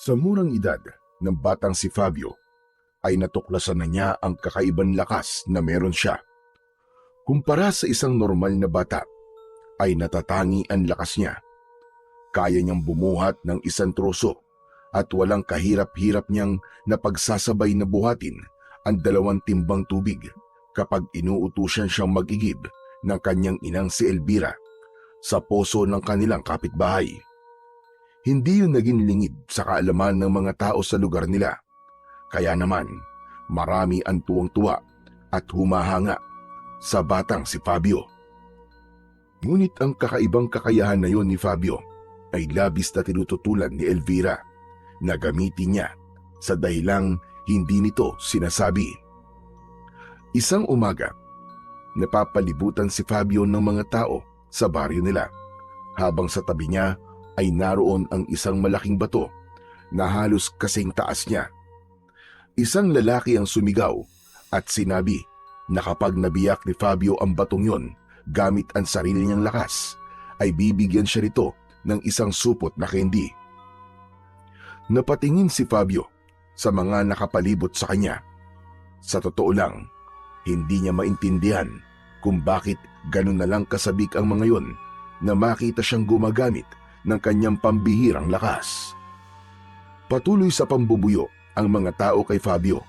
Sa murang edad ng batang si Fabio ay natuklasan na niya ang kakaibang lakas na meron siya. Kumpara sa isang normal na bata, ay natatangi ang lakas niya. Kaya niyang bumuhat ng isang troso at walang kahirap-hirap niyang napagsasabay na buhatin ang 2 timbang tubig kapag inuutusan siyang mag-igib ng kanyang inang si Elvira sa poso ng kanilang kapitbahay. Hindi yun naging lingid sa kaalaman ng mga tao sa lugar nila. Kaya naman, marami ang tuwang-tuwa at humahanga sa batang si Fabio. Ngunit ang kakaibang kakayahan na yon ni Fabio ay labis na tinututulan ni Elvira na gamitin niya sa dahilang hindi nito sinasabi. Isang umaga, napapalibutan si Fabio ng mga tao sa baryo nila habang sa tabi niya ay naroon ang isang malaking bato na halos kasing taas niya. Isang lalaki ang sumigaw at sinabi na kapag nabiyak ni Fabio ang batong yon gamit ang sarili niyang lakas, ay bibigyan siya nito ng isang supot na candy. Napatingin si Fabio sa mga nakapalibot sa kanya. Sa totoo lang, hindi niya maintindihan kung bakit ganun na lang kasabik ang mga yon na makita siyang gumagamit ng kanyang pambihirang lakas. Patuloy sa pambubuyo ang mga tao kay Fabio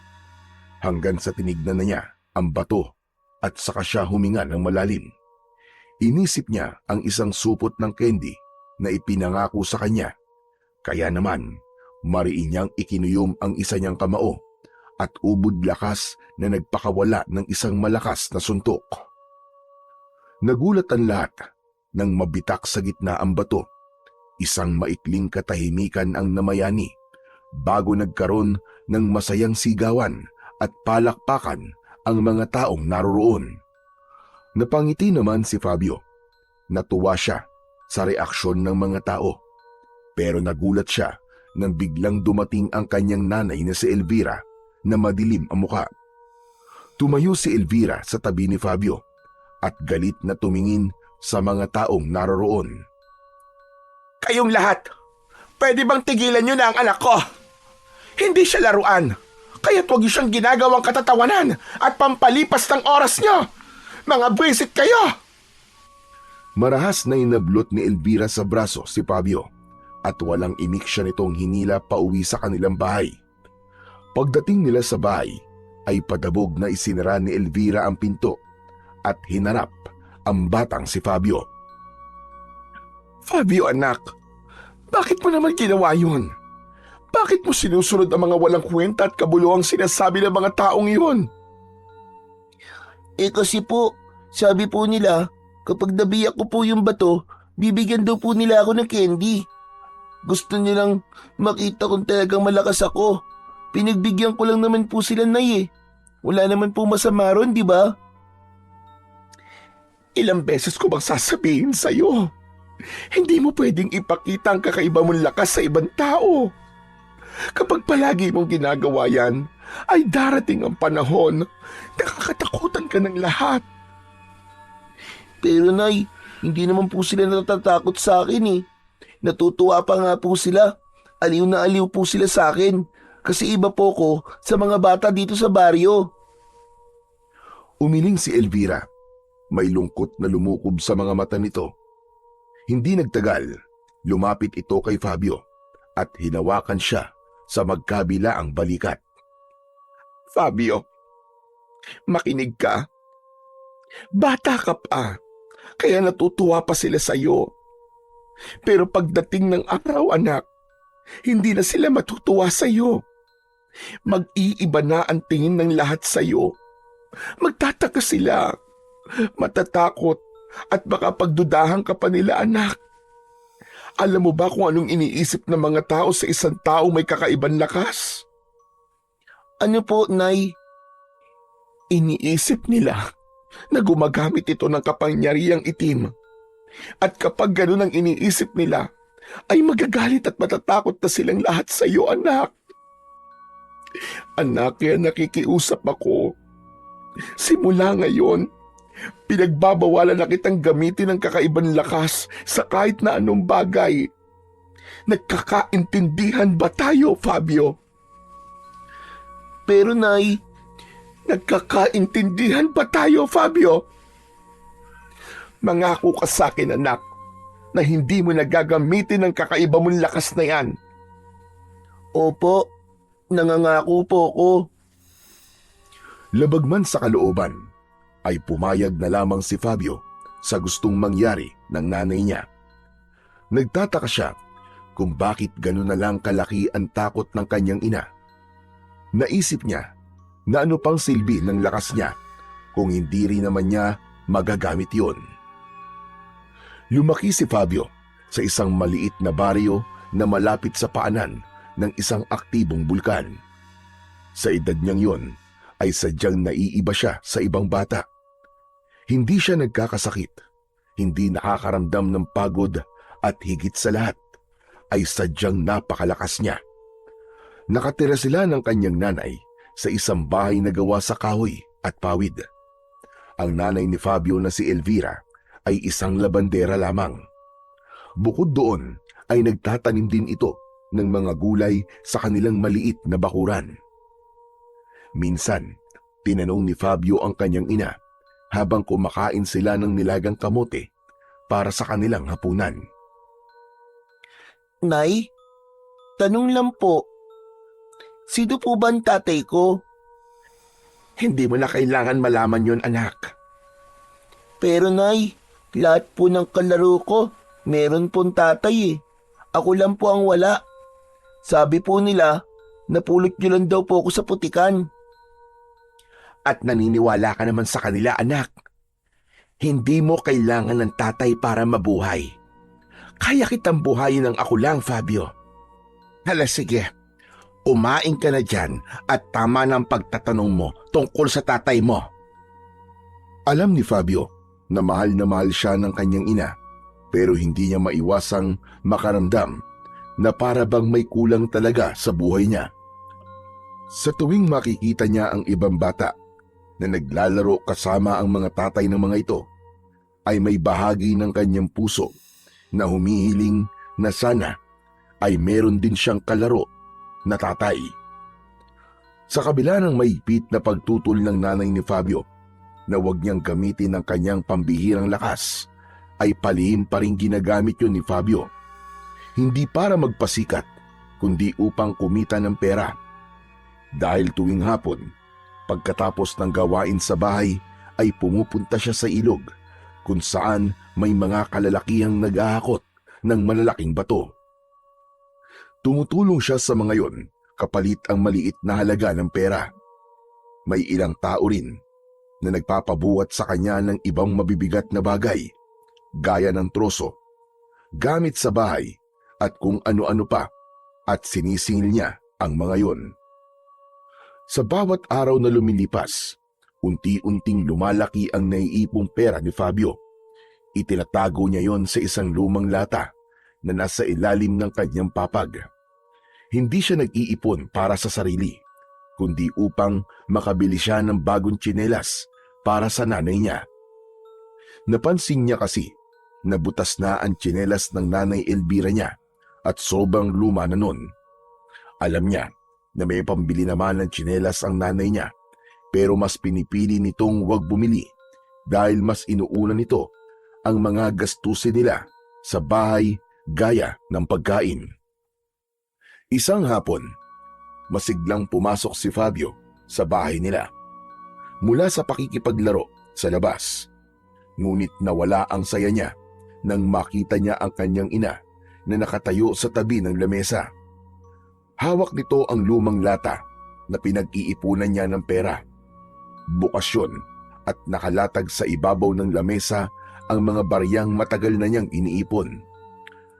hanggang sa tinignan na niya ang bato at saka siya huminga ng malalim. Inisip niya ang isang supot ng candy na ipinangako sa kanya. Kaya naman, mariin niyang ikinuyom ang isa niyang kamao at ubod lakas na nagpakawala ng isang malakas na suntok. Nagulat ang lahat nang mabitak sa gitna ang bato. Isang maikling katahimikan ang namayani bago nagkaroon ng masayang sigawan at palakpakan ang mga taong naroroon. Napangiti naman si Fabio. Natuwa siya sa reaksyon ng mga tao. Pero nagulat siya nang biglang dumating ang kanyang nanay na si Elvira na madilim ang muka. Tumayo si Elvira sa tabi ni Fabio at galit na tumingin sa mga taong naroroon. Kayong lahat, pwede bang tigilan niyo na ang anak ko? Hindi siya laruan, kaya't huwag niyo siyang ginagawang katatawanan at pampalipas ng oras niyo. Mga bwisit kayo! Marahas na inablot ni Elvira sa braso si Fabio at walang imik siya nitong hinila pauwi sa kanilang bahay. Pagdating nila sa bahay ay padabog na isinara ni Elvira ang pinto at hinarap ang batang si Fabio. Fabio anak, bakit mo naman ginawa yun? Bakit mo sinusunod ang mga walang kwenta at kabuluhang sinasabi ng mga taong yun? Kasi po, sabi po nila, kapag nabiyak ko po yung bato, bibigyan daw po nila ako ng candy. Gusto nilang makita kung talagang malakas ako. Pinagbigyan ko lang naman po sila, Nay eh. Wala naman po masama ron, di ba? Ilang beses ko bang sasabihin sa'yo? Hindi mo pwedeng ipakita ang kakaiba mong lakas sa ibang tao. Kapag palagi mong ginagawa yan, ay darating ang panahon na kakatakutan ka ng lahat. Pero Nay, hindi naman po sila natatakot sa akin eh. Natutuwa pa nga po sila. Aliw na aliw po sila sa akin. Kasi iba po ko sa mga bata dito sa baryo. Umiling si Elvira. May lungkot na lumukob sa mga mata nito. Hindi nagtagal, lumapit ito kay Fabio at hinawakan siya sa magkabilaang balikat. Fabio, makinig ka. Bata ka pa, kaya natutuwa pa sila sa'yo. Pero pagdating ng araw, anak, hindi na sila matutuwa sa'yo. Mag-iiba na ang tingin ng lahat sa'yo. Magtataka sila, matatakot, at baka pagdudahan ka pa nila, anak. Alam mo ba kung anong iniisip ng mga tao sa isang tao may kakaibang lakas? Ano po, Nay? Iniisip nila na gumagamit ito ng kapangyarihang itim. At kapag ganun ang iniisip nila, ay magagalit at matatakot na silang lahat sa iyo, anak. Anak, kaya nakikiusap ako. Simula ngayon, pinagbabawalan na kitang gamitin ang kakaibang lakas sa kahit na anong bagay. Nagkakaintindihan ba tayo, Fabio? Pero Nay, Nagkakaintindihan ba tayo, Fabio? Mangako ka sa akin, anak, na hindi mo nagagamitin ang kakaiba mong lakas na yan. opo, nangangako po ko. Labag man sa kalooban, ay pumayag na lamang si Fabio sa gustong mangyari ng nanay niya. Nagtataka siya kung bakit gano'n na lang kalaki ang takot ng kanyang ina. Naisip niya na ano pang silbi ng lakas niya kung hindi rin naman niya magagamit yon. Lumaki si Fabio sa isang maliit na baryo na malapit sa paanan ng isang aktibong bulkan. Sa edad niyang yon ay sadyang naiiba siya sa ibang bata. Hindi siya nagkakasakit, hindi nakakaramdam ng pagod at higit sa lahat ay sadyang napakalakas niya. Nakatira sila ng kanyang nanay sa isang bahay na gawa sa kahoy at pawid. Ang nanay ni Fabio na si Elvira ay isang labandera lamang. Bukod doon ay nagtatanim din ito ng mga gulay sa kanilang maliit na bakuran. Minsan, tinanong ni Fabio ang kanyang ina habang kumakain sila ng nilagang kamote para sa kanilang hapunan. Nay, tanong lang po, sino po ba ang tatay ko? Hindi mo na kailangan malaman yon, anak. Pero Nay, lahat po ng kalaro ko, meron pong tatay eh. Ako lang po ang wala. Sabi po nila, napulot niyo lang daw po ako sa putikan. At naniniwala ka naman sa kanila, anak. Hindi mo kailangan ng tatay para mabuhay. Kaya kitang buhayin ng ako lang, Fabio. Hala, sige. Kumain ka na dyan at tama na ang pagtatanong mo tungkol sa tatay mo. Alam ni Fabio na mahal siya ng kanyang ina, pero hindi niya maiwasang makaramdam na para bang may kulang talaga sa buhay niya. Sa tuwing makikita niya ang ibang bata na naglalaro kasama ang mga tatay ng mga ito, ay may bahagi ng kanyang puso na humihiling na sana ay meron din siyang kalaro na tatay. Sa kabila ng mahigpit na pagtutol ng nanay ni Fabio na huwag niyang gamitin ang kanyang pambihirang lakas, ay palihim pa rin ginagamit yun ni Fabio. Hindi para magpasikat, kundi upang kumita ng pera. Dahil tuwing hapon, pagkatapos ng gawain sa bahay, ay pumupunta siya sa ilog kung saan may mga kalalakihang nag-ahakot ng malalaking bato. Tumutulong siya sa mga yon kapalit ang maliit na halaga ng pera. May ilang tao rin na nagpapabuhat sa kanya ng ibang mabibigat na bagay, gaya ng troso, gamit sa bahay at kung ano-ano pa, at sinisingil niya ang mga yon. Sa bawat araw na lumilipas, unti-unting lumalaki ang naiipong pera ni Fabio. Itinatago niya yon sa isang lumang lata na nasa ilalim ng kanyang papag. Hindi siya nag-iipon para sa sarili, kundi upang makabili siya ng bagong tsinelas para sa nanay niya. Napansin niya kasi na butas na ang tsinelas ng nanay Elvira niya at sobrang luma na nun. Alam niya na may pambili naman ng tsinelas ang nanay niya, pero mas pinipili nitong huwag bumili dahil mas inuuna nito ang mga gastusin nila sa bahay gaya ng pagkain. Isang hapon, masiglang pumasok si Fabio sa bahay nila mula sa pakikipaglaro sa labas. Ngunit nawala ang saya niya nang makita niya ang kanyang ina na nakatayo sa tabi ng lamesa. Hawak nito ang lumang lata na pinag-iipunan niya ng pera. Bukas yun at nakalatag sa ibabaw ng lamesa ang mga baryang matagal na niyang iniipon.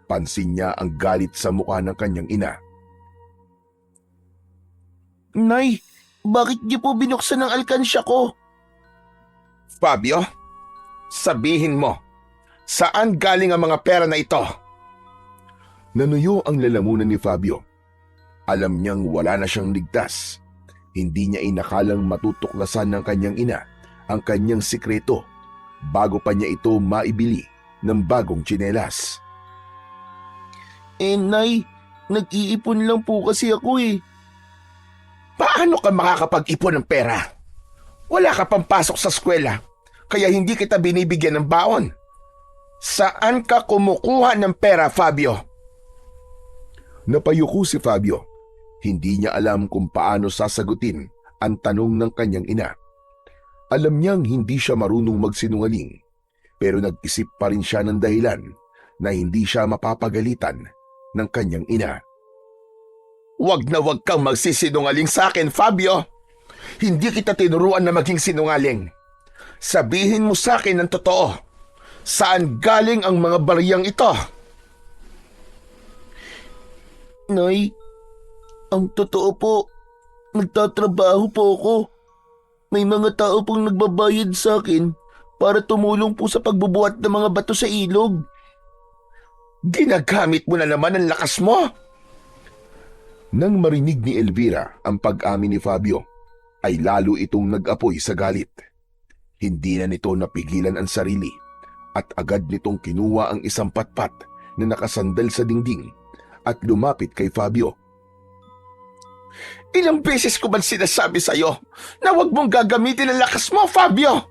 Pansin niya ang galit sa mukha ng kanyang ina. Nay, bakit niyo po binuksan ang alkansya ko? Fabio, sabihin mo, saan galing ang mga pera na ito? Nanuyo ang lalamunan ni Fabio. Alam niyang wala na siyang ligtas. Hindi niya inakalang matutuklasan ng kanyang ina ang kanyang sikreto bago pa niya ito maibili ng bagong tsinelas. Nay, nag-iipon lang po kasi ako eh. Paano ka makakapag-ipon ng pera? Wala ka pang pasok sa eskwela, kaya hindi kita binibigyan ng baon. Saan ka kumukuha ng pera, Fabio? Napayuko si Fabio. Hindi niya alam kung paano sasagutin ang tanong ng kanyang ina. Alam niyang hindi siya marunong magsinungaling, pero nag-isip pa rin siya ng dahilan na hindi siya mapapagalitan ng kanyang ina. Wag na wag kang magsisinungaling sa akin, Fabio. Hindi kita tinuruan na maging sinungaling. Sabihin mo sa akin ang totoo. Saan galing ang mga bariyang ito? Nay, ang totoo po, nagtatrabaho po ako. May mga tao pong nagbabayad sa akin para tumulong po sa pagbubuhat ng mga bato sa ilog. Ginagamit mo na naman ang lakas mo. Nang marinig ni Elvira ang pag-amin ni Fabio, ay lalo itong nag-apoy sa galit. Hindi na nito napigilan ang sarili at agad nitong kinuha ang isang patpat na nakasandal sa dingding at lumapit kay Fabio. Ilang beses ko ba sinasabi sa'yo na huwag mong gagamitin ang lakas mo, Fabio?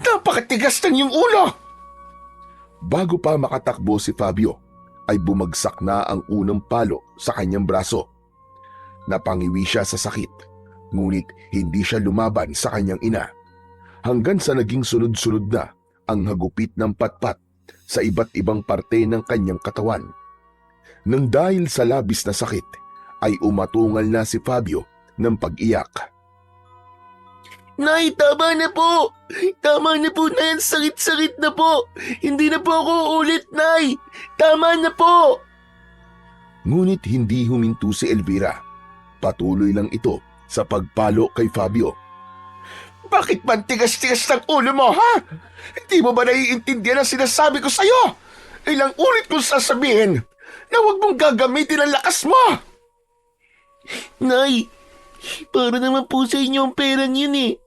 Napakatigas ng iyong ulo. Bago pa makatakbo si Fabio, ay bumagsak na ang unang palo sa kanyang braso. Napangiwi siya sa sakit, ngunit hindi siya lumaban sa kanyang ina, hanggang sa naging sunod-sunod na ang hagupit ng patpat sa iba't ibang parte ng kanyang katawan. Nang dahil sa labis na sakit, ay umatungal na si Fabio ng pag-iyak. Nay, tama na po! Tama na po, Nay! Ang sakit-sakit na po! Hindi na po ako ulit, Nay! Tama na po! Ngunit hindi huminto si Elvira. Patuloy lang ito sa pagpalo kay Fabio. Bakit man tigas-tigas ng ulo mo, ha? Hindi mo ba naiintindihan ang sinasabi ko sa'yo? Ilang ulit kong sasabihin na huwag mong gagamitin ang lakas mo! Nay, para naman po sa inyo ang perang yun eh.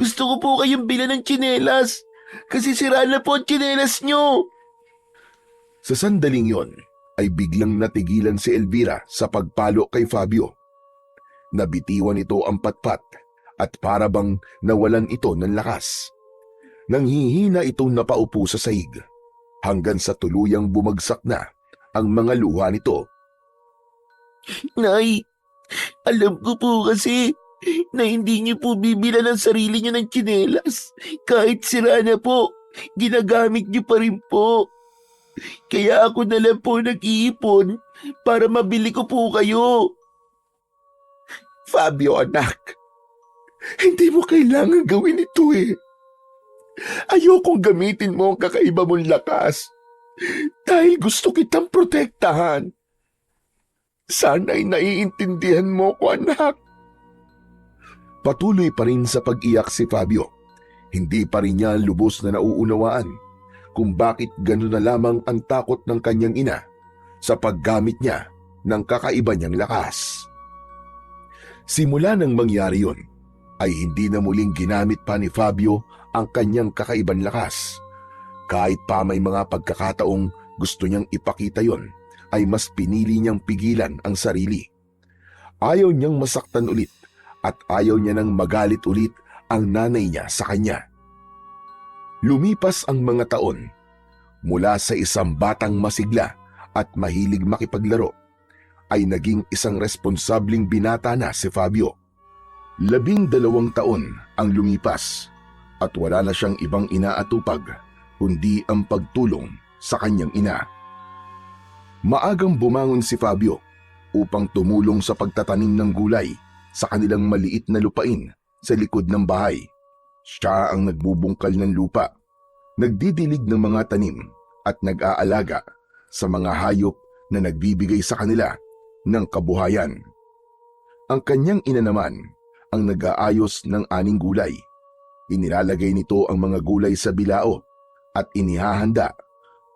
Gusto ko po kayong bilan ng tsinelas. Kasi sira na po ang tsinelas nyo. Sa sandaling yon, ay biglang natigilan si Elvira sa pagpalo kay Fabio. Nabitiwan ito ang patpat at para bang nawalan ito ng lakas. Nanghihina itong napaupo sa sahig hanggang sa tuluyang bumagsak na ang mga luha nito. Nay, alam ko po kasi na hindi niyo po bibilan ang sarili niyo ng tsinelas. Kahit sira na po, ginagamit niyo pa rin po. Kaya ako na lang po nag-iipon para mabili ko po kayo. Fabio, anak, hindi mo kailangan gawin ito eh. Ayokong gamitin mo ang kakaiba mong lakas dahil gusto kitang protektahan. Sana'y naiintindihan mo ko, anak. Patuloy pa rin sa pag-iyak si Fabio. Hindi pa rin niya lubos na nauunawaan kung bakit gano'n na lamang ang takot ng kanyang ina sa paggamit niya ng kakaiba niyang lakas. Simula nang mangyari yon, ay hindi na muling ginamit pa ni Fabio ang kanyang kakaibang lakas. Kahit pa may mga pagkakataong gusto niyang ipakita yon, ay mas pinili niyang pigilan ang sarili. Ayaw niyang masaktan ulit at ayaw niya nang magalit ulit ang nanay niya sa kanya. Lumipas ang mga taon. Mula sa isang batang masigla at mahilig makipaglaro, ay naging isang responsableng binata na si Fabio. 12 taon ang lumipas at wala na siyang ibang inaatupag kundi ang pagtulong sa kanyang ina. Maagang bumangon si Fabio upang tumulong sa pagtatanim ng gulay sa kanilang maliit na lupain sa likod ng bahay. Siya ang nagbubungkal ng lupa, nagdidilig ng mga tanim at nag-aalaga sa mga hayop na nagbibigay sa kanila ng kabuhayan. Ang kanyang ina naman ang nag-aayos ng aning gulay. Inilalagay nito ang mga gulay sa bilao at inihahanda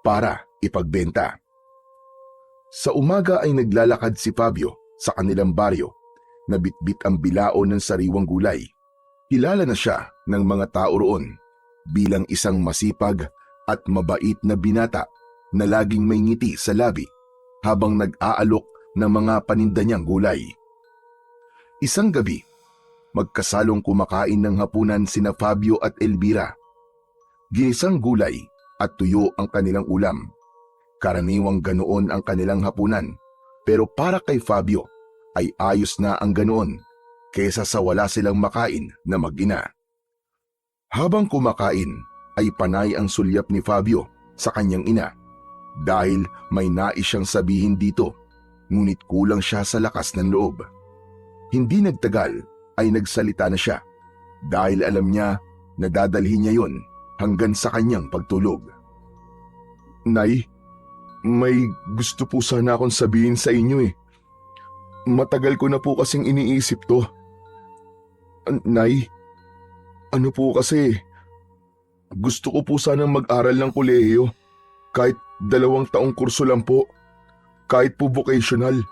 para ipagbenta. Sa umaga ay naglalakad si Fabio sa kanilang baryo na bitbit ang bilao ng sariwang gulay. Kilala na siya ng mga tao roon bilang isang masipag at mabait na binata na laging may ngiti sa labi habang nag-aalok ng mga paninda niyang gulay. Isang gabi, magkasalong kumakain ng hapunan sina Fabio at Elvira. Ginisang gulay at tuyo ang kanilang ulam. Karaniwang ganoon ang kanilang hapunan, pero para kay Fabio ay ayos na ang ganoon kesa sa wala silang makain na mag-ina. Habang kumakain ay panay ang sulyap ni Fabio sa kanyang ina dahil may nais siyang sabihin dito, ngunit kulang siya sa lakas ng loob. Hindi nagtagal ay nagsalita na siya dahil alam niya na dadalhin niya yon hanggang sa kanyang pagtulog. Nay, may gusto po sana akong sabihin sa inyo eh. Matagal ko na po kasing iniisip to. Nay, ano po kasi, gusto ko po sanang mag-aral ng kolehiyo. Kahit 2 taong kurso lang po. Kahit po vocational.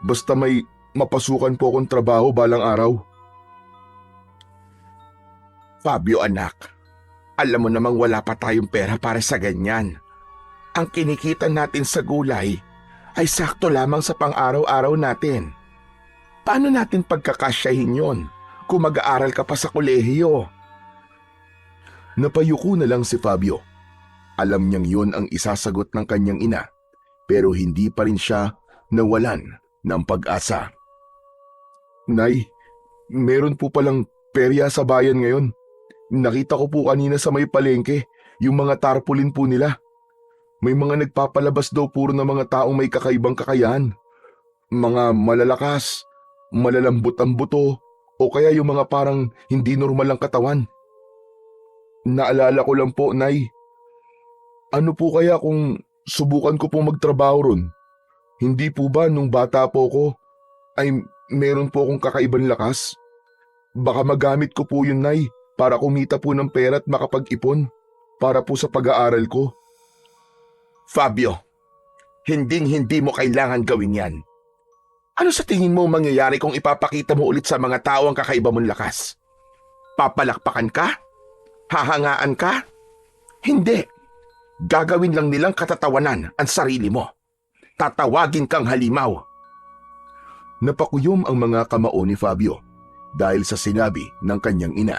Basta may mapasukan po akong trabaho balang araw. Fabio anak, alam mo namang wala pa tayong pera para sa ganyan. Ang kinikita natin sa gulay ay sakto lamang sa pang-araw-araw natin. Paano natin pagkakasyahin yon kung mag-aaral ka pa sa kolehiyo? Napayuko na lang si Fabio. Alam niyang yon ang isasagot ng kanyang ina, pero hindi pa rin siya nawalan ng pag-asa. Nay, meron po palang perya sa bayan ngayon. Nakita ko po kanina sa may palengke, yung mga tarpaulin po nila. May mga nagpapalabas daw puro ng mga taong may kakaibang kakayahan. Mga malalakas, malalambot ang buto, o kaya yung mga parang hindi normal ang katawan. Naalala ko lang po, Nay. Ano po kaya kung subukan ko po magtrabaho ron? Hindi po ba nung bata po ko ay meron po akong kakaibang lakas? Baka magamit ko po yun, Nay, para kumita po ng pera at makapag-ipon para po sa pag-aaral ko. Fabio, hinding-hindi mo kailangan gawin yan. Ano sa tingin mo mangyayari kung ipapakita mo ulit sa mga tao ang kakaiba mong lakas? Papalakpakan ka? Hahangaan ka? Hindi. Gagawin lang nilang katatawanan ang sarili mo. Tatawagin kang halimaw. Napakuyom ang mga kamao ni Fabio dahil sa sinabi ng kanyang ina.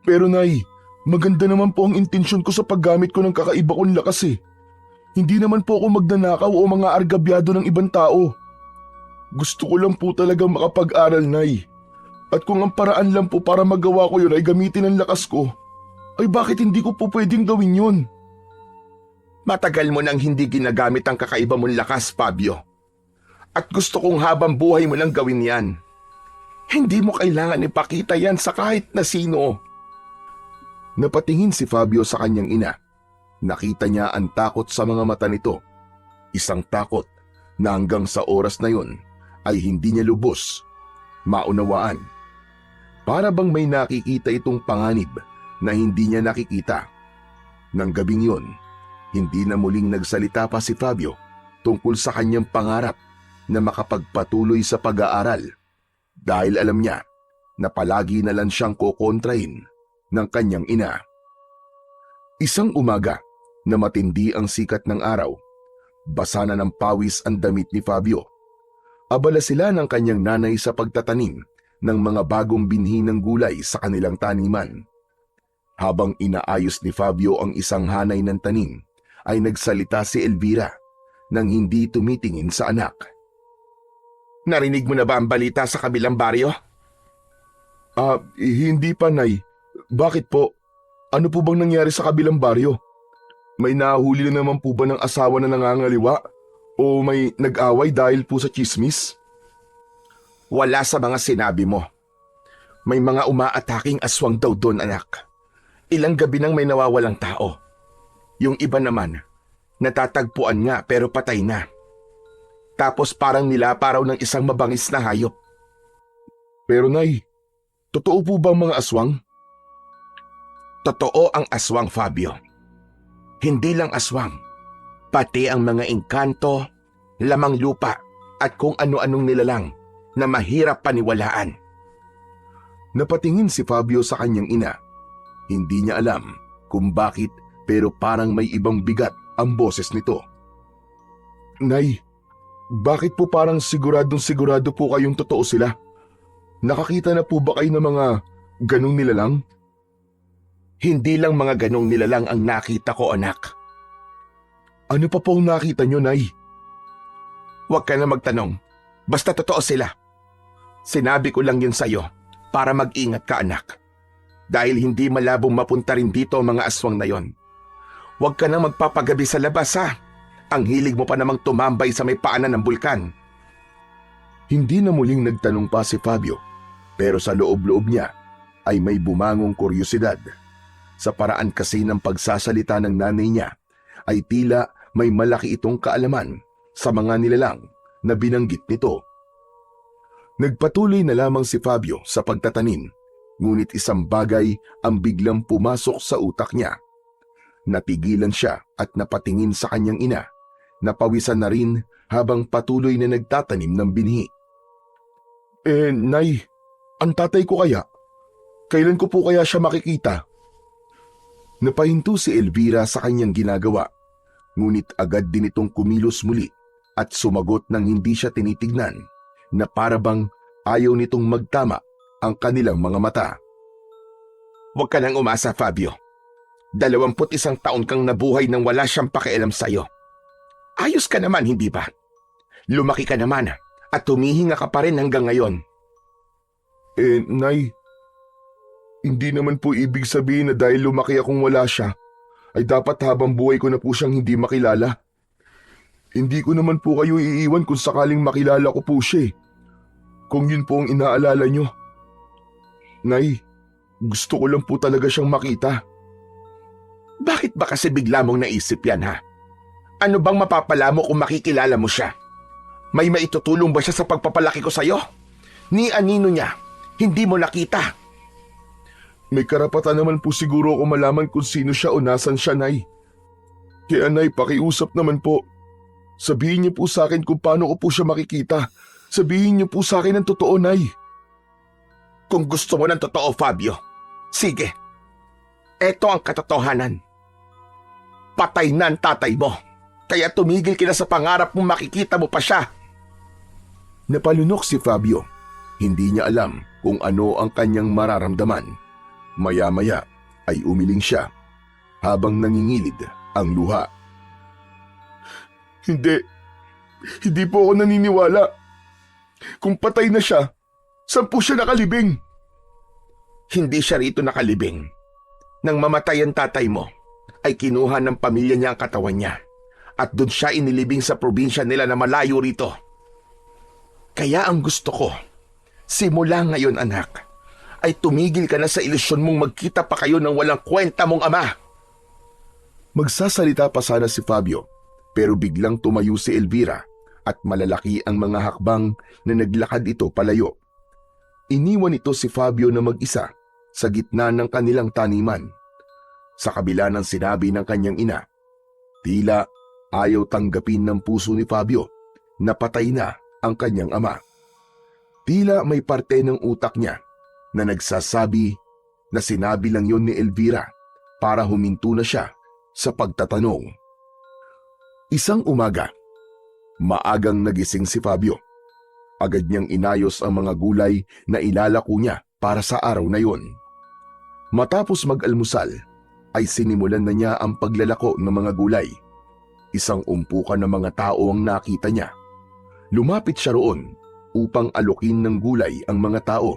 Pero Nay, maganda naman po ang intensyon ko sa paggamit ko ng kakaiba kong lakas eh. Hindi naman po ako magnanakaw o mga argabyado ng ibang tao. Gusto ko lang po talagang makapag-aral, Nay. At kung ang paraan lang po para magawa ko yun ay gamitin ang lakas ko, ay bakit hindi ko po pwedeng gawin yun? Matagal mo nang hindi ginagamit ang kakaiba mong lakas, Fabio. At gusto kong habang buhay mo lang gawin yan. Hindi mo kailangan ipakita yan sa kahit na sino. Napatingin si Fabio sa kanyang ina. Nakita niya ang takot sa mga mata nito. Isang takot na hanggang sa oras na yun ay hindi niya lubos maunawaan. Para bang may nakikita itong panganib na hindi niya nakikita. Nang gabing yun, hindi na muling nagsalita pa si Fabio tungkol sa kanyang pangarap na makapagpatuloy sa pag-aaral dahil alam niya na palagi na lang siyang kokontrahin ng kanyang ina. Isang umaga na matindi ang sikat ng araw, basa na ng pawis ang damit ni Fabio. Abala sila ng kanyang nanay sa pagtatanim ng mga bagong binhi ng gulay sa kanilang taniman. Habang inaayos ni Fabio ang isang hanay ng tanim, ay nagsalita si Elvira nang hindi tumitingin sa anak. Narinig mo na ba ang balita sa kabilang baryo? Hindi pa, Nay. Bakit po? Ano po bang nangyari sa kabilang baryo? May nahuli na naman po ba ng asawa na nangangaliwa? O may nag-away dahil po sa chismis? Wala sa mga sinabi mo. May mga umaataking aswang daw doon, anak. Ilang gabi nang may nawawalang tao. Yung iba naman, natatagpuan nga pero patay na. Tapos parang nilaparaw ng isang mabangis na hayop. Pero Nay, totoo po ba ang mga aswang? Totoo ang aswang, Fabio. Hindi lang aswang, pati ang mga engkanto, lamang lupa at kung ano-anong nilalang na mahirap paniwalaan. Napatingin si Fabio sa kanyang ina. Hindi niya alam kung bakit pero parang may ibang bigat ang boses nito. Nay, bakit po parang siguradong-sigurado po kayong totoo sila? Nakakita na po ba kayo ng mga ganong nilalang? Hindi lang mga ganong nilalang ang nakita ko, anak. Ano pa po ang nakita nyo, Nay? Huwag ka na magtanong. Basta totoo sila. Sinabi ko lang yun sa'yo para mag-ingat ka, anak. Dahil hindi malabong mapunta rin dito ang mga aswang na yon. Huwag ka na magpapagabi sa labas, ha? Ang hilig mo pa namang tumambay sa may paanan ng bulkan. Hindi na muling nagtanong pa si Fabio, pero sa loob-loob niya ay may bumangong kuryosidad. Sa paraan kasi ng pagsasalita ng nanay niya ay tila may malaki itong kaalaman sa mga nilalang na binanggit nito. Nagpatuloy na lamang si Fabio sa pagtatanim, ngunit isang bagay ang biglang pumasok sa utak niya. Natigilan siya at napatingin sa kanyang ina. Napawisan na rin habang patuloy na nagtatanim ng binhi. Nay, ang tatay ko kaya? Kailan ko po kaya siya makikita? Napahinto si Elvira sa kanyang ginagawa, ngunit agad din itong kumilos muli at sumagot nang hindi siya tinitignan na parabang ayaw nitong magtama ang kanilang mga mata. Huwag ka nang umasa, Fabio. 21 taon kang nabuhay nang wala siyang pakialam sa'yo. Ayos ka naman, hindi ba? Lumaki ka naman at humihinga ka pa rin hanggang ngayon. Nay, hindi naman po ibig sabihin na dahil lumaki akong wala siya, ay dapat habang buhay ko na po siyang hindi makilala. Hindi ko naman po kayo iiwan kung sakaling makilala ko po siya. Kung yun po ang inaalala nyo. Nay, gusto ko lang po talaga siyang makita. Bakit ba kasi bigla mong naisip yan, ha? Ano bang mapapala mo kung makikilala mo siya? May maitutulong ba siya sa pagpapalaki ko sa'yo? Ni anino niya, hindi mo nakita. May karapatan naman po siguro ako malaman kung sino siya o nasan siya, Nay. Kaya Nay, pakiusap naman po. Sabihin niyo po sa akin kung paano ko po siya makikita. Sabihin niyo po sa akin ang totoo, Nay. Kung gusto mo ng totoo, Fabio, sige. Eto ang katotohanan. Patay na ang tatay mo. Kaya tumigil ka na sa pangarap mong makikita mo pa siya. Napalunok si Fabio. Hindi niya alam kung ano ang kanyang mararamdaman. Maya-maya ay umiling siya habang nangingilid ang luha. Hindi po ako naniniwala. Kung patay na siya, saan po siya nakalibing? Hindi siya rito nakalibing. Nang mamatay ang tatay mo, ay kinuha ng pamilya niya ang katawan niya. At doon siya inilibing sa probinsya nila na malayo rito. Kaya ang gusto ko, simula ngayon anak, ay tumigil ka na sa ilusyon mong magkita pa kayo ng walang kwenta mong ama. Magsasalita pa sana si Fabio, pero biglang tumayo si Elvira at malalaki ang mga hakbang na naglakad ito palayo. Iniwan ito si Fabio na mag-isa sa gitna ng kanilang taniman. Sa kabila ng sinabi ng kanyang ina, tila ayaw tanggapin ng puso ni Fabio na patay na ang kanyang ama. Tila may parte ng utak niya na nagsasabi na sinabi lang yon ni Elvira para huminto na siya sa pagtatanong. Isang umaga, maagang nagising si Fabio. Agad niyang inayos ang mga gulay na ilalako niya para sa araw na yon. Matapos mag-almusal, ay sinimulan na niya ang paglalako ng mga gulay. Isang umpukan ng mga tao ang nakita niya. Lumapit siya roon upang alukin ng gulay ang mga tao.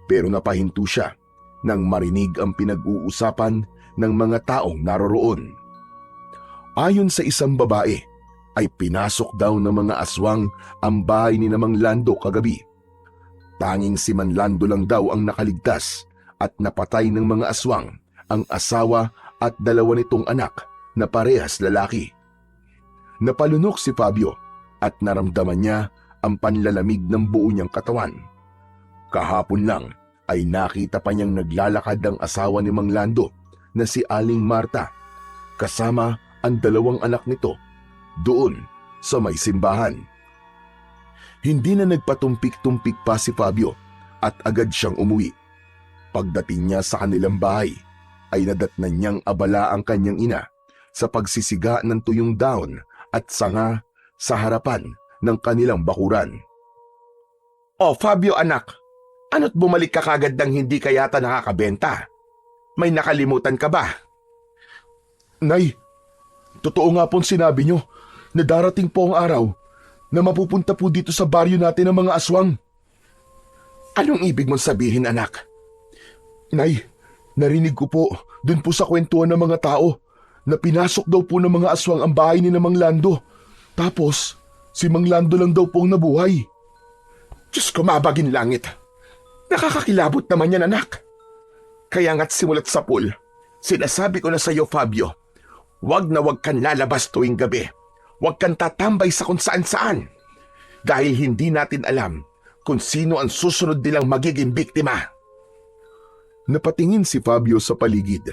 Pero napahinto siya nang marinig ang pinag-uusapan ng mga taong naroroon. Ayon sa isang babae, ay pinasok daw ng mga aswang ang bahay ni Mang Lando kagabi. Tanging si Manlando lang daw ang nakaligtas at napatay ng mga aswang ang asawa at 2 nitong anak na parehas lalaki. Napalunok si Fabio at naramdaman niya ang panlalamig ng buo niyang katawan. Kahapon lang ay nakita pa niyang naglalakad ang asawa ni Mang Lando na si Aling Marta kasama ang 2 anak nito doon sa may simbahan. Hindi na nagpatumpik-tumpik pa si Fabio at agad siyang umuwi. Pagdating niya sa kanilang bahay, ay nadatnan niyang abala ang kanyang ina sa pagsisiga ng tuyong dahon at sanga sa harapan ng kanilang bakuran. "Oh, Fabio anak, ano't bumalik ka kagad nang hindi ka yata nakakabenta? May nakalimutan ka ba?" Nay, totoo nga pong sinabi nyo na darating po ang araw na mapupunta po dito sa baryo natin ang mga aswang. "Anong ibig mong sabihin, anak?" Nay, narinig ko po dun po sa kwentuhan ng mga tao na pinasok daw po ng mga aswang ang bahay ni Mang Lando. Tapos, si Mang Lando lang daw po ang nabuhay. Diyos ko, mabagin langit. Nakakakilabot naman yan, anak. Kaya nga't simulat sa pool, sinasabi ko na sa iyo, Fabio, wag na wag kang lalabas tuwing gabi. Wag kang tatambay sa kung saan-saan. Dahil hindi natin alam kung sino ang susunod nilang magiging biktima. Napatingin si Fabio sa paligid.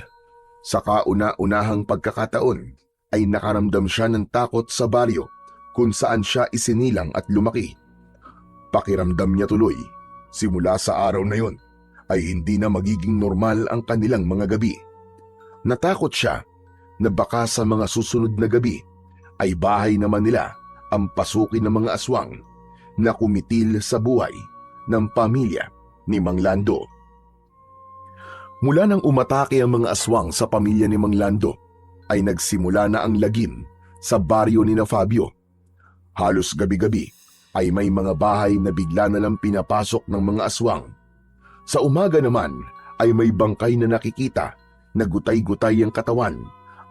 Sa kauna-unahang pagkakataon ay nakaramdam siya ng takot sa baryo kung saan siya isinilang at lumaki. Pakiramdam niya tuloy, simula sa araw na yon, ay hindi na magiging normal ang kanilang mga gabi. Natakot siya na baka sa mga susunod na gabi ay bahay naman nila ang pasukin ng mga aswang na kumitil sa buhay ng pamilya ni Mang Lando. Mula nang umatake ang mga aswang sa pamilya ni Mang Lando, ay nagsimula na ang lagim sa baryo ni na Fabio. Halos gabi-gabi ay may mga bahay na bigla na lang pinapasok ng mga aswang. Sa umaga naman ay may bangkay na nakikita na gutay-gutay ang katawan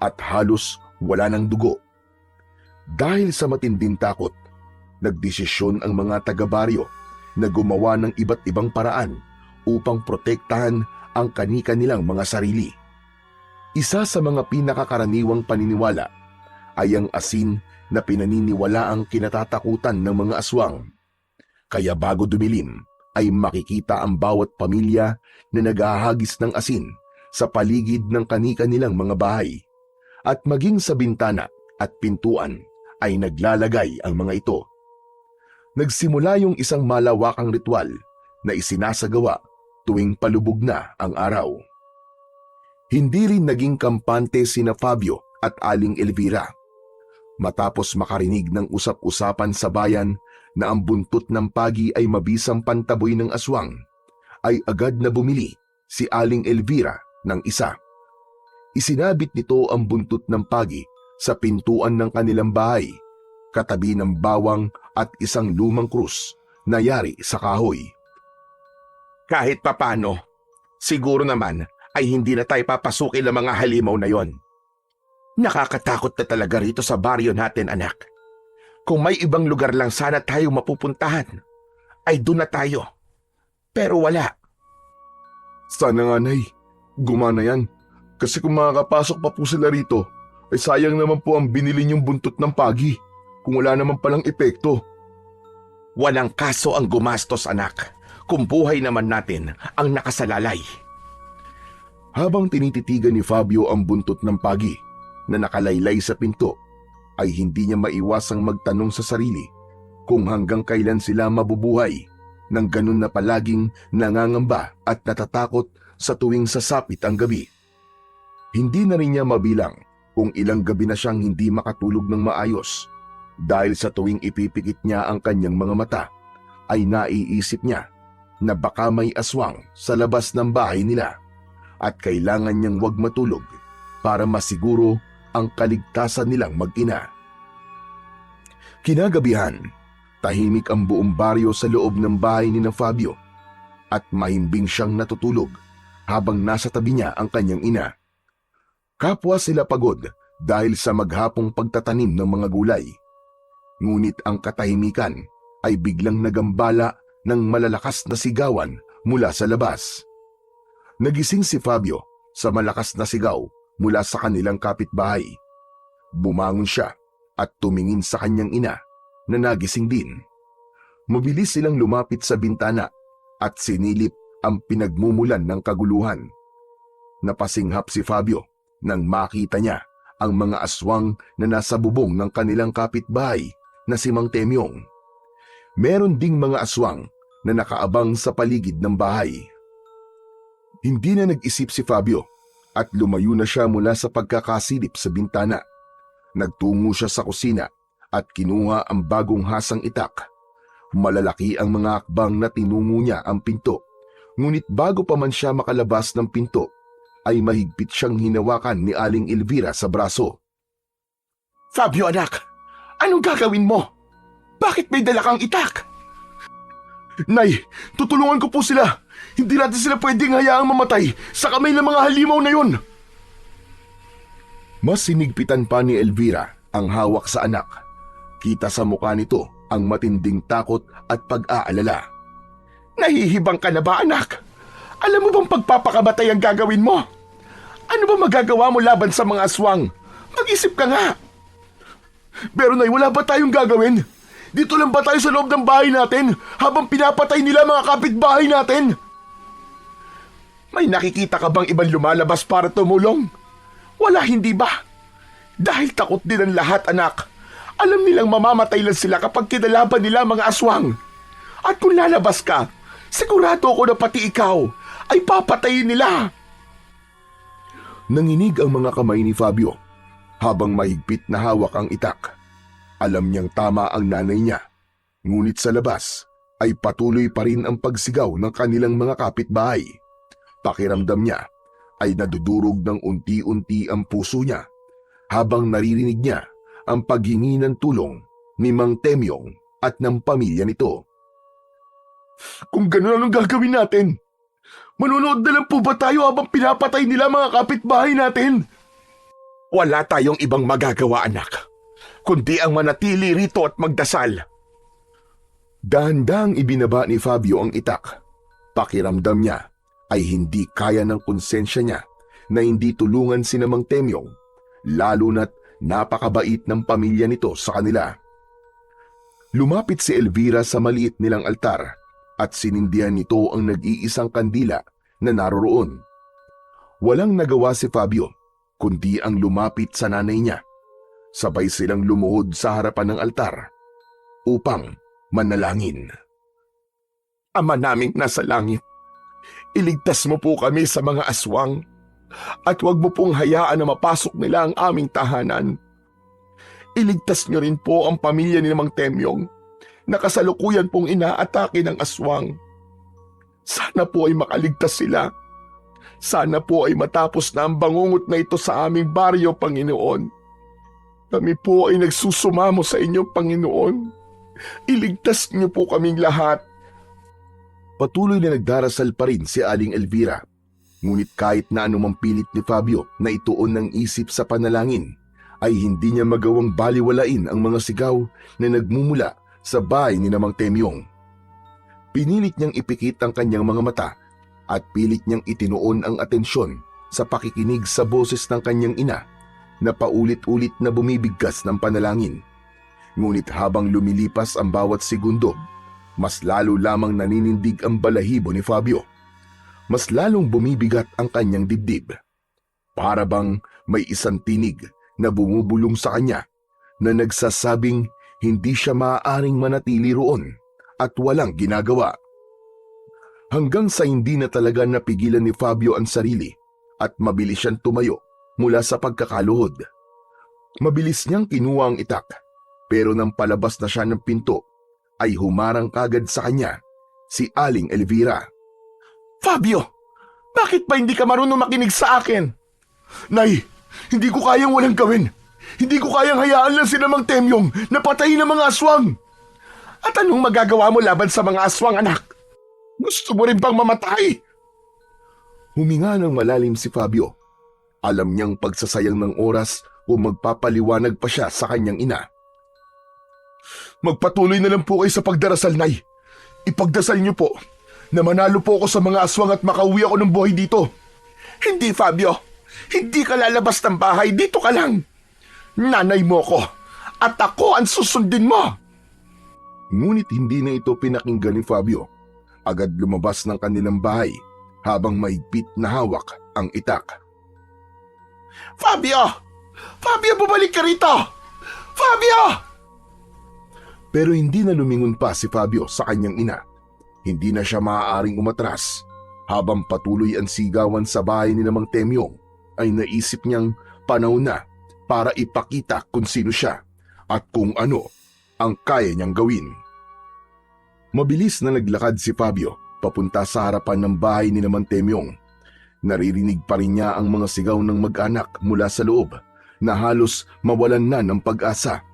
at halos wala ng dugo. Dahil sa matinding takot, nagdesisyon ang mga taga-baryo na gumawa ng iba't ibang paraan upang protektahan ang kani-kanilang mga sarili. Isa sa mga pinakakaraniwang paniniwala ay ang asin na pinaniniwala ang kinatatakutan ng mga aswang. Kaya bago dumilim ay makikita ang bawat pamilya na naghahagis ng asin sa paligid ng kani-kanilang mga bahay. At maging sa bintana at pintuan ay naglalagay ang mga ito. Nagsimula yung isang malawakang ritual na isinasagawa tuwing palubog na ang araw. Hindi rin naging kampante sina Fabio at Aling Elvira. Matapos makarinig ng usap-usapan sa bayan na ang buntot ng pagi ay mabisang pantaboy ng aswang, ay agad na bumili si Aling Elvira ng isa. Isinabit nito ang buntot ng pagi sa pintuan ng kanilang bahay, katabi ng bawang at isang lumang krus na yari sa kahoy. Kahit papano, siguro naman ay hindi na tayo papasukin ng mga halimaw na yon. Nakakatakot na talaga rito sa baryo natin, anak. Kung may ibang lugar lang sana tayong mapupuntahan, ay doon na tayo. Pero wala. Sana nga, Nay, gumana yan. Kasi kung makakapasok pa po sila rito, ay sayang naman po ang binili niyong buntot ng pagi kung wala naman palang epekto. Walang kaso ang gumastos, anak, kung buhay naman natin ang nakasalalay. Habang tinititigan ni Fabio ang buntot ng pagi na nakalaylay sa pinto, ay hindi niya maiwasang magtanong sa sarili kung hanggang kailan sila mabubuhay nang ganun na palaging nangangamba at natatakot sa tuwing sasapit ang gabi. Hindi na rin niya mabilang kung ilang gabi na siyang hindi makatulog ng maayos dahil sa tuwing ipipikit niya ang kanyang mga mata ay naiisip niya na baka may aswang sa labas ng bahay nila at kailangan niyang wag matulog para masiguro ang kaligtasan nilang mag-ina. Kinagabihan, tahimik ang buong baryo sa loob ng bahay ni na Fabio at mahimbing siyang natutulog habang nasa tabi niya ang kanyang ina. Kapwa sila pagod dahil sa maghapong pagtatanim ng mga gulay. Ngunit ang katahimikan ay biglang nagambala ng malalakas na sigawan mula sa labas. Nagising si Fabio sa malakas na sigaw mula sa kanilang kapitbahay. Bumangon siya at tumingin sa kanyang ina na nagising din. Mabilis silang lumapit sa bintana at sinilip ang pinagmumulan ng kaguluhan. Napasinghap si Fabio nang makita niya ang mga aswang na nasa bubong ng kanilang kapitbahay na si Mang Temyong. Meron ding mga aswang na nakaabang sa paligid ng bahay. Hindi na nag-isip si Fabio at lumayo na siya mula sa pagkakasilip sa bintana. Nagtungo siya sa kusina at kinuha ang bagong hasang itak. Malalaki ang mga hakbang na tinungo niya ang pinto. Ngunit bago pa man siya makalabas ng pinto, ay mahigpit siyang hinawakan ni Aling Elvira sa braso. Fabio anak, anong gagawin mo? Bakit may dala kang itak? Nay, tutulungan ko po sila. Hindi natin sila pwedeng hayaang mamatay sa kamay ng mga halimaw na yun. Mas sinigpitan pa ni Elvira ang hawak sa anak. Kita sa mukha nito ang matinding takot at pag-aalala. Nahihibang ka na ba anak? Alam mo bang pagpapakamatay ang gagawin mo? Ano ba magagawa mo laban sa mga aswang? Mag-isip ka nga. Pero Nay, wala ba tayong gagawin? Dito lang ba tayo sa loob ng bahay natin habang pinapatay nila mga kapitbahay natin? May nakikita ka bang ibang lumalabas para tumulong? Wala, hindi ba? Dahil takot din ang lahat anak. Alam nilang mamamatay lang sila kapag kinalaban nila mga aswang. At kung lalabas ka, sigurado ako na pati ikaw ay papatayin nila. Nanginig ang mga kamay ni Fabio habang mahigpit na hawak ang itak. Alam niyang tama ang nanay niya, ngunit sa labas ay patuloy pa rin ang pagsigaw ng kanilang mga kapitbahay. Pakiramdam niya ay nadudurog ng unti-unti ang puso niya habang naririnig niya ang paghingi ng tulong ni Mang Temyong at ng pamilya nito. Kung gano'n, anong gagawin natin? Manunood na lang po ba tayo habang pinapatay nila mga kapitbahay natin? Wala tayong ibang magagawa anak, kundi ang manatili rito at magdasal. Dahan-dahang ibinaba ni Fabio ang itak. Pakiramdam niya ay hindi kaya ng konsensya niya na hindi tulungan si Mang Temyong, lalo na't napakabait ng pamilya nito sa kanila. Lumapit si Elvira sa maliit nilang altar at sinindihan nito ang nag-iisang kandila na naroroon. Walang nagawa si Fabio kundi ang lumapit sa nanay niya. Sabay silang lumuhod sa harapan ng altar upang manalangin. Ama naming nasa langit, iligtas mo po kami sa mga aswang at huwag mo pong hayaan na mapasok nila ang aming tahanan. Iligtas niyo rin po ang pamilya ni Mang Temyong na kasalukuyan pong inaatake ng aswang. Sana po ay makaligtas sila. Sana po ay matapos na ang bangungot na ito sa aming baryo, Panginoon. Kami po ay nagsusumamo sa inyo, Panginoon. Iligtas niyo po kaming lahat. Patuloy na nagdarasal pa rin si Aling Elvira. Ngunit kahit na anumang pilit ni Fabio na ituon ng isip sa panalangin, ay hindi niya magawang baliwalain ang mga sigaw na nagmumula sa bahay ni Mang Temyong. Pinilit niyang ipikit ang kanyang mga mata at pilit niyang itinuon ang atensyon sa pakikinig sa boses ng kanyang ina na paulit-ulit na bumibigkas ng panalangin. Ngunit habang lumilipas ang bawat segundo, mas lalo lamang naninindig ang balahibo ni Fabio. Mas lalong bumibigat ang kanyang dibdib. Para bang may isang tinig na bumubulong sa kanya na nagsasabing hindi siya maaaring manatili roon at walang ginagawa. Hanggang sa hindi na talaga napigilan ni Fabio ang sarili at mabilis siyang tumayo mula sa pagkakaluhod. Mabilis niyang kinuha ang itak, pero nang palabas na siya ng pinto ay humarang kagad sa kanya si Aling Elvira. Fabio, bakit ba hindi ka marunong makinig sa akin? Nay, hindi ko kayang walang gawin. Hindi ko kayang hayaan lang si Mang Temyong na patayin ng mga aswang. At anong magagawa mo laban sa mga aswang, anak? Gusto mo rin bang mamatay? Huminga ng malalim si Fabio. Alam niyang pagsasayang ng oras o magpapaliwanag pa siya sa kanyang ina. Magpatuloy na lang po kayo sa pagdarasal, Nay. Ipagdasal niyo po na manalo po ako sa mga aswang at makauwi ako ng buhay dito. Hindi, Fabio. Hindi ka lalabas ng bahay. Dito ka lang. Nanay mo ko at ako ang susundin mo. Ngunit hindi na ito pinakinggan ni Fabio. Agad lumabas ng kanilang bahay habang mahigpit na hawak ang itak. Fabio! Fabio, bumalik ka rito! Fabio! Pero hindi na lumingon pa si Fabio sa kanyang ina. Hindi na siya maaaring umatras. Habang patuloy ang sigawan sa bahay ni Mang Temyong, ay naisip niyang panahon na para ipakita kung sino siya at kung ano ang kaya niyang gawin. Mabilis na naglakad si Fabio papunta sa harapan ng bahay ni Temyong. Naririnig pa rin niya ang mga sigaw ng mag-anak mula sa loob na halos mawalan na ng pag-asa.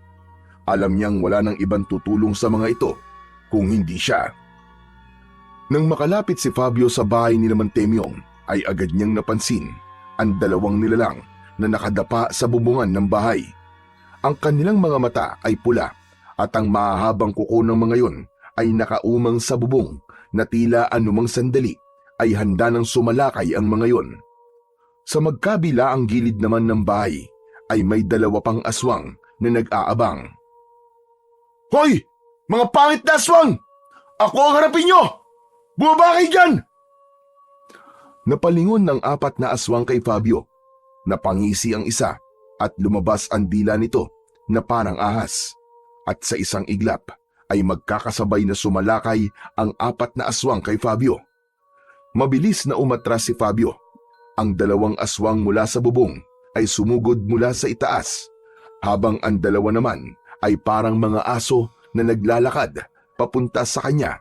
Alam niyang wala nang ibang tutulong sa mga ito kung hindi siya. Nang makalapit si Fabio sa bahay ni Temyong ay agad niyang napansin ang dalawang nilalang na nakadapa sa bubungan ng bahay. Ang kanilang mga mata ay pula at ang mahahabang kuko ng mga yon ay nakaumang sa bubong na tila anumang sandali ay handa ng sumalakay ang mga yon. Sa magkabila ang gilid naman ng bahay ay may dalawa pang aswang na nag-aabang. "Hoy! Mga pangit na aswang! Ako ang harapin nyo! Bumaba kayo dyan!" Napalingon ng 4 na aswang kay Fabio. Napangisi ang isa at lumabas ang dila nito na parang ahas. At sa isang iglap ay magkakasabay na sumalakay ang 4 na aswang kay Fabio. Mabilis na umatras si Fabio. Ang dalawang aswang mula sa bubong ay sumugod mula sa itaas, habang ang dalawa naman ay parang mga aso na naglalakad papunta sa kanya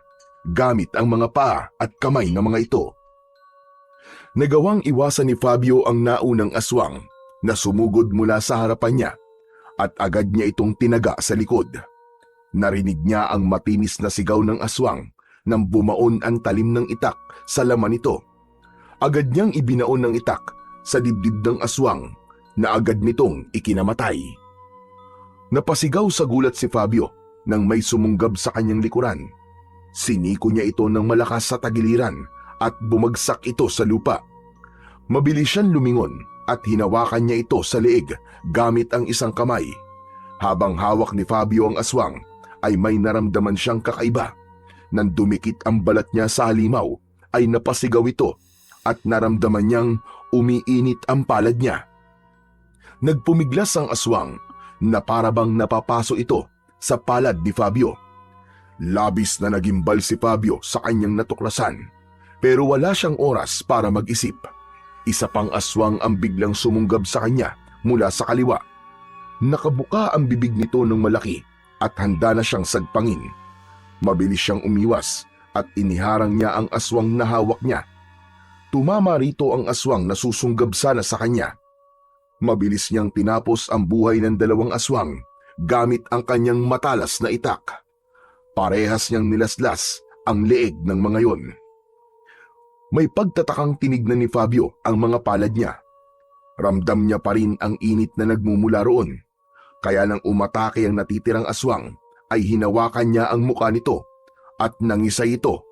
gamit ang mga paa at kamay ng mga ito. Nagawang iwasan ni Fabio ang naunang aswang na sumugod mula sa harapan niya at agad niya itong tinaga sa likod. Narinig niya ang matinis na sigaw ng aswang nang bumaon ang talim ng itak sa laman nito. Agad niyang ibinaon ng itak sa dibdib ng aswang na agad nitong ikinamatay. Napasigaw sa gulat si Fabio nang may sumunggab sa kanyang likuran. Siniko niya ito ng malakas sa tagiliran at bumagsak ito sa lupa. Mabilis siyang lumingon at hinawakan niya ito sa leeg gamit ang isang kamay. Habang hawak ni Fabio ang aswang ay may naramdaman siyang kakaiba. Nang dumikit ang balat niya sa halimaw ay napasigaw ito at naramdaman niyang umiinit ang palad niya. Nagpumiglas ang aswang na parabang napapaso ito sa palad ni Fabio. Labis na nagimbal si Fabio sa kanyang natuklasan, pero wala siyang oras para mag-isip. Isa pang aswang ang biglang sumunggab sa kanya mula sa kaliwa. Nakabuka ang bibig nito ng malaki at handa na siyang sagpangin. Mabilis siyang umiwas at iniharang niya ang aswang na hawak niya. Tumama rito ang aswang na susunggab sana sa kanya. Mabilis niyang tinapos ang buhay ng dalawang aswang gamit ang kanyang matalas na itak. Parehas niyang nilaslas ang leeg ng mga yon. May pagtatakang tinignan ni Fabio ang mga palad niya. Ramdam niya pa rin ang init na nagmumula roon. Kaya nang umatake ang natitirang aswang, ay hinawakan niya ang muka nito at nangisay ito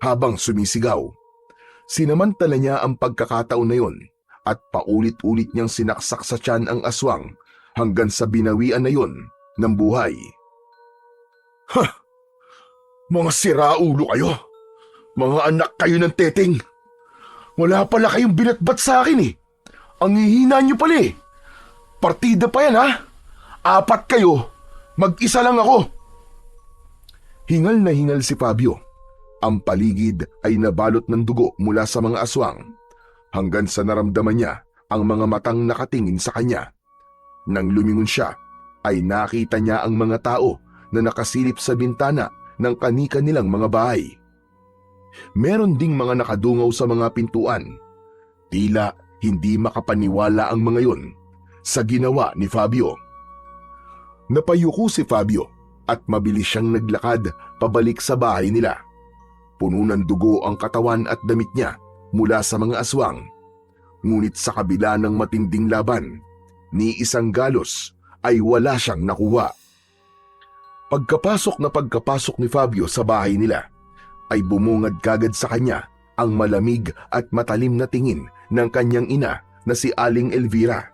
habang sumisigaw. Sinamantala niya ang pagkakataon na yon at paulit-ulit niyang sinaksak sa tiyan ang aswang hanggang sa binawian na yon ng buhay. "Ha! Mga siraulo kayo! Mga anak kayo ng teteng! Wala pala kayong binatbat sa akin eh! Ang hihina niyo pala eh! Partida pa yan ha! 4 kayo! Mag-isa lang ako!" Hingal na hingal si Fabio. Ang paligid ay nabalot ng dugo mula sa mga aswang, hanggang sa naramdaman niya ang mga matang nakatingin sa kanya. Nang lumingon siya, ay nakita niya ang mga tao na nakasilip sa bintana ng kani-kanilang mga bahay. Meron ding mga nakadungaw sa mga pintuan. Tila hindi makapaniwala ang mga yon sa ginawa ni Fabio. Napayuko si Fabio at mabilis siyang naglakad pabalik sa bahay nila. Puno ng dugo ang katawan at damit niya mula sa mga aswang. Ngunit sa kabila ng matinding laban, ni isang galos ay wala siyang nakuha. Pagkapasok ni Fabio sa bahay nila, ay bumungad kagad sa kanya ang malamig at matalim na tingin ng kanyang ina na si Aling Elvira.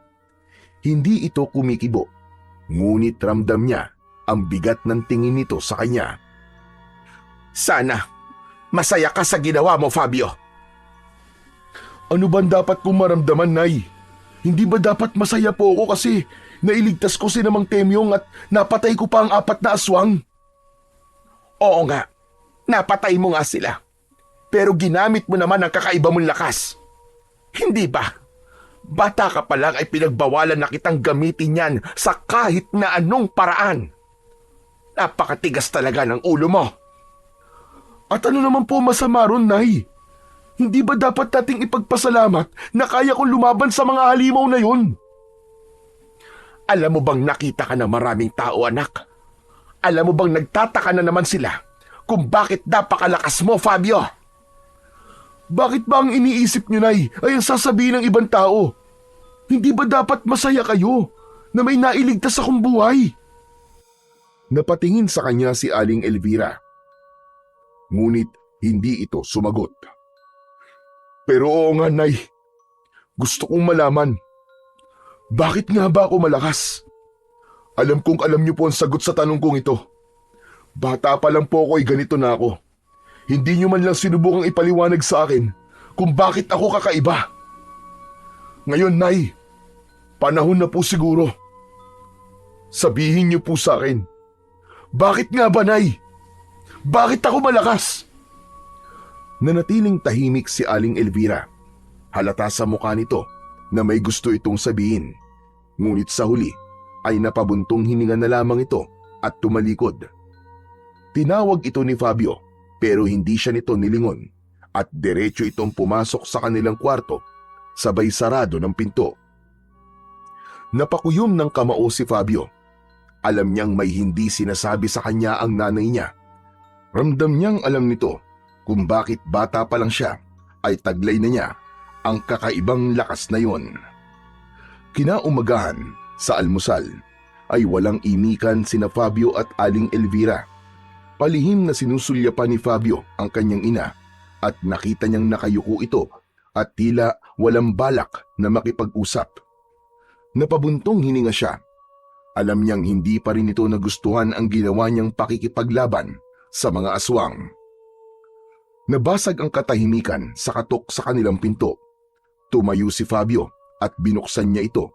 Hindi ito kumikibo, ngunit ramdam niya ang bigat ng tingin nito sa kanya. Sana masaya ka sa ginawa mo, Fabio. "Ano bang dapat kong maramdaman, Nay? Hindi ba dapat masaya po ako kasi nailigtas ko si Mang Temyong at napatay ko pa ang 4 na aswang?" Oo nga, napatay mo nga sila. Pero ginamit mo naman ang kakaiba mong lakas. Hindi ba? Bata ka pa lang ay pinagbawalan na kitang gamitin yan sa kahit na anong paraan. Napakatigas talaga ng ulo mo. At ano naman po masama ron, Nay? Hindi ba dapat nating ipagpasalamat na kaya kong lumaban sa mga halimaw na yun? Alam mo bang nakita ka ng maraming tao, anak? Alam mo bang nagtataka na naman sila kung bakit napakalakas mo, Fabio? Bakit ba ang iniisip niyo, Nay, ay ang sasabihin ng ibang tao? Hindi ba dapat masaya kayo na may nailigtas akong buhay? Napatingin sa kanya si Aling Elvira. Ngunit hindi ito sumagot. Pero oo nga, Nay. Gusto kong malaman. Bakit nga ba ako malakas? Alam kong alam niyo po ang sagot sa tanong kong ito. Bata pa lang po ako ay ganito na ako. Hindi niyo man lang sinubukang ipaliwanag sa akin kung bakit ako kakaiba. Ngayon, Nay, panahon na po siguro. Sabihin niyo po sa akin. Bakit nga ba, Nay? Bakit ako malakas? Nanatiling tahimik si Aling Elvira. Halata sa mukha nito na may gusto itong sabihin. Ngunit sa huli ay napabuntong hininga na lamang ito at tumalikod. Tinawag ito ni Fabio pero hindi siya nito nilingon at diretso itong pumasok sa kanilang kwarto sabay sarado ng pinto. Napakuyom ng kamao si Fabio. Alam niyang may hindi sinasabi sa kanya ang nanay niya. Ramdam niyang alam nito kung bakit bata pa lang siya ay taglay na niya ang kakaibang lakas na yon. Kinaumagahan sa almusal ay walang imikan sina Fabio at Aling Elvira. Palihim na sinusulyapan ni Fabio ang kanyang ina at nakita niyang nakayuko ito at tila walang balak na makipag-usap. Napabuntong hininga siya. Alam niyang hindi pa rin ito nagustuhan ang ginawa niyang pakikipaglaban sa mga aswang. Nabasag ang katahimikan sa katok sa kanilang pinto. Tumayo si Fabio at binuksan niya ito.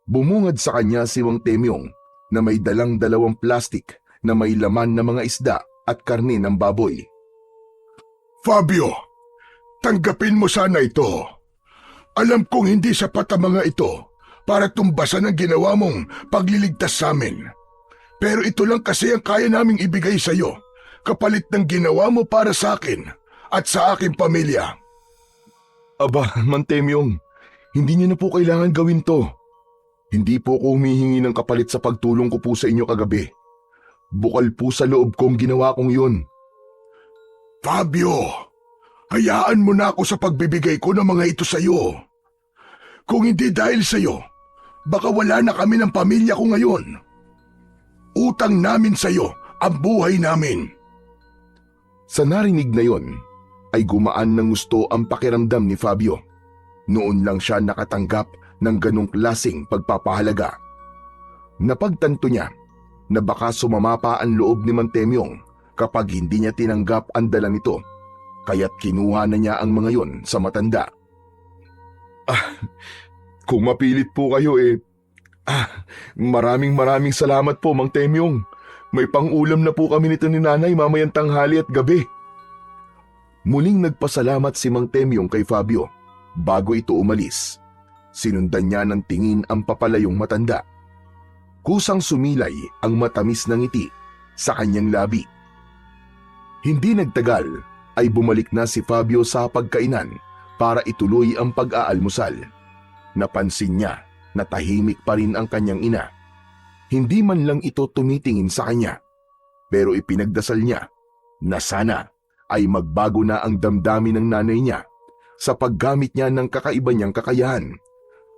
Bumungad sa kanya si Mang Temyong na may dalang dalawang plastik na may laman na mga isda at karne ng baboy. Fabio, tanggapin mo sana ito. Alam kong hindi sapat ang mga ito para tumbasan ang ginawa mong pagliligtas sa amin. Pero ito lang kasi ang kaya naming ibigay sa iyo, kapalit ng ginawa mo para sa akin at sa aking pamilya. Aba, Mang Temyong, hindi niyo na po kailangan gawin to. Hindi po ako humihingi ng kapalit sa pagtulong ko po sa inyo kagabi. Bukal po sa loob kong ginawa kong yun. Fabio, hayaan mo na ako sa pagbibigay ko ng mga ito sa iyo. Kung hindi dahil sa iyo, baka wala na kami ng pamilya ko ngayon. Utang namin sa iyo ang buhay namin. Sa narinig na yon, ay gumaan ng gusto ang pakiramdam ni Fabio. Noon lang siya nakatanggap ng ganong klaseng pagpapahalaga. Napagtanto niya na baka sumama pa ang loob ni Mang Temyong kapag hindi niya tinanggap ang dala nito, kaya't kinuha na niya ang mga yon sa matanda. Kung mapilit po kayo maraming salamat po, Mang Temyong. May pang-ulam na po kami nito ni Nanay mamayang tanghali at gabi. Muling nagpasalamat si Mang Temyong kay Fabio bago ito umalis. Sinundan niya ng tingin ang papalayong matanda. Kusang sumilay ang matamis na ngiti sa kanyang labi. Hindi nagtagal ay bumalik na si Fabio sa pagkainan para ituloy ang pag-aalmusal. Napansin niya na tahimik pa rin ang kanyang ina. Hindi man lang ito tumitingin sa kanya, pero ipinagdasal niya na sana ay magbago na ang damdamin ng nanay niya sa paggamit niya ng kakaiba niyang kakayahan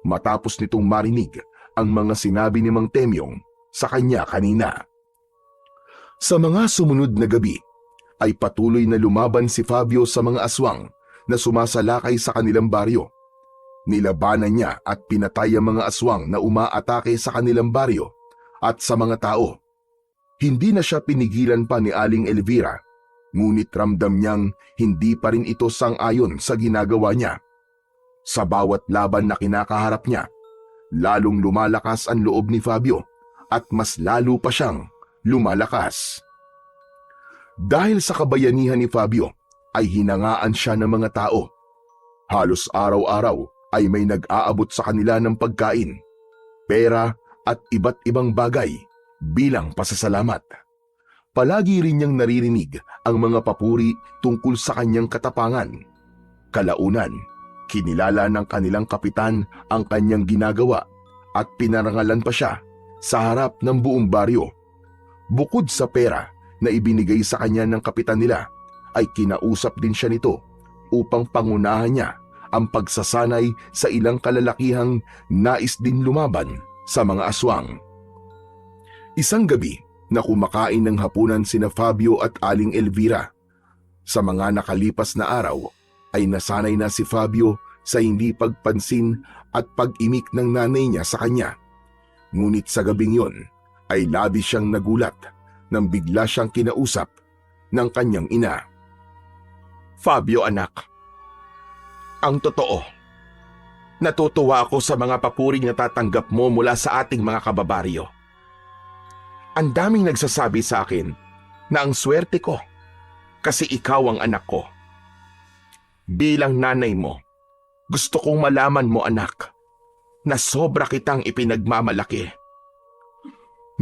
matapos nitong marinig ang mga sinabi ni Mang Temyong sa kanya kanina. Sa mga sumunod na gabi ay patuloy na lumaban si Fabio sa mga aswang na sumasalakay sa kanilang baryo. Nilabanan niya at pinatay ang mga aswang na umaatake sa kanilang baryo at sa mga tao. Hindi na siya pinigilan pa ni Aling Elvira, ngunit ramdam niyang hindi pa rin ito sang-ayon sa ginagawa niya. Sa bawat laban na kinakaharap niya, lalong lumalakas ang loob ni Fabio at mas lalo pa siyang lumalakas. Dahil sa kabayanihan ni Fabio ay hinangaan siya ng mga tao. Halos araw-araw ay may nag-aabot sa kanila ng pagkain, pera at iba't ibang bagay bilang pasasalamat. Palagi rin niyang naririnig ang mga papuri tungkol sa kanyang katapangan. Kalaunan, kinilala ng kanilang kapitan ang kanyang ginagawa at pinarangalan pa siya sa harap ng buong baryo. Bukod sa pera na ibinigay sa kanya ng kapitan nila, ay kinausap din siya nito upang pangunahan niya ang pagsasanay sa ilang kalalakihang nais din lumaban sa mga aswang. Isang gabi na kumakain ng hapunan sina Fabio at Aling Elvira. Sa mga nakalipas na araw ay nasanay na si Fabio sa hindi pagpansin at pag-imik ng nanay niya sa kanya. Ngunit sa gabing yon ay labis siyang nagulat nang bigla siyang kinausap ng kanyang ina. Fabio anak, ang totoo, natutuwa ako sa mga papuring natatanggap mo mula sa ating mga kababaryo. Ang daming nagsasabi sa akin na ang swerte ko kasi ikaw ang anak ko. Bilang nanay mo, gusto kong malaman mo anak na sobra kitang ipinagmamalaki.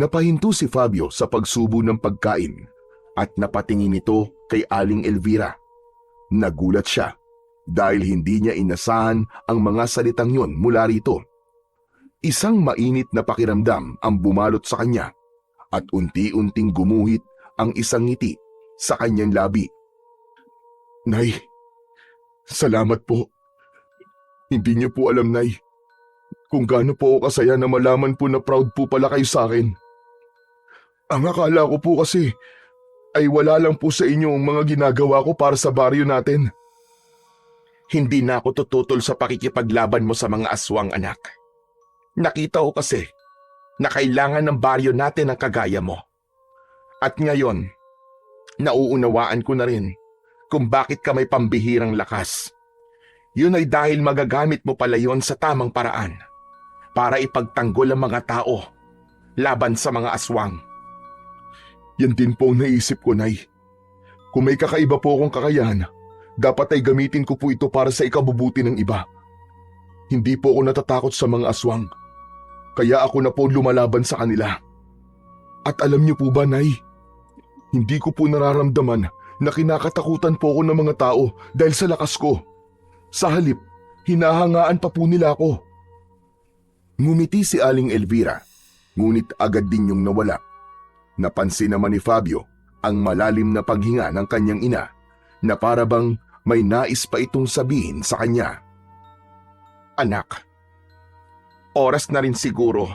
Napahinto si Fabio sa pagsubo ng pagkain at napatingin ito kay Aling Elvira. Nagulat siya dahil hindi niya inasahan ang mga salitang yon mula rito. Isang mainit na pakiramdam ang bumalot sa kanya at unti-unting gumuhit ang isang ngiti sa kanyang labi. Nay, salamat po. Hindi niyo po alam, Nay, kung gaano po ako kasaya na malaman po na proud po pala kayo sa akin. Ang akala ko po kasi ay wala lang po sa inyo ang mga ginagawa ko para sa baryo natin. Hindi na ako tututol sa pakikipaglaban mo sa mga aswang anak. Nakita ko kasi na kailangan ng baryo natin ang kagaya mo. At ngayon, nauunawaan ko na rin kung bakit ka may pambihirang lakas. Yun ay dahil magagamit mo pala yon sa tamang paraan para ipagtanggol ang mga tao laban sa mga aswang. Yan din po ang naisip ko, Nay. Kung may kakaiba po akong kakayahan, dapat ay gamitin ko po ito para sa ikabubuti ng iba. Hindi po ako natatakot sa mga aswang. Kaya ako na po lumalaban sa kanila. At alam niyo po ba, Nay, hindi ko po nararamdaman na kinakatakutan po ako ng mga tao dahil sa lakas ko. Sa halip, hinahangaan pa po nila ako. Ngumiti si Aling Elvira, ngunit agad din yung nawala. Napansin naman ni Fabio ang malalim na paghinga ng kanyang ina na para bang may nais pa itong sabihin sa kanya. Anak, oras na rin siguro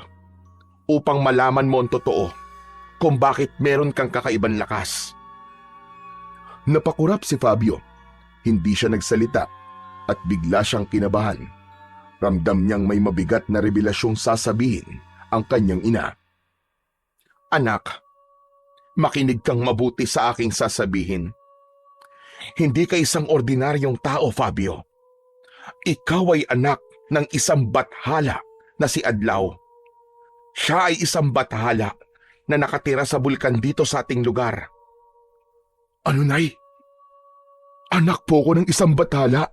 upang malaman mo ang totoo kung bakit meron kang kakaibang lakas. Napakurap si Fabio. Hindi siya nagsalita at bigla siyang kinabahan. Ramdam niyang may mabigat na revelasyong sasabihin ang kanyang ina. Anak, makinig kang mabuti sa aking sasabihin. Hindi ka isang ordinaryong tao, Fabio. Ikaw ay anak ng isang bathala na si Adlaw. Siya ay isang bathala na nakatira sa bulkan dito sa ating lugar. Ano, Nay? Anak po ko ng isang bathala.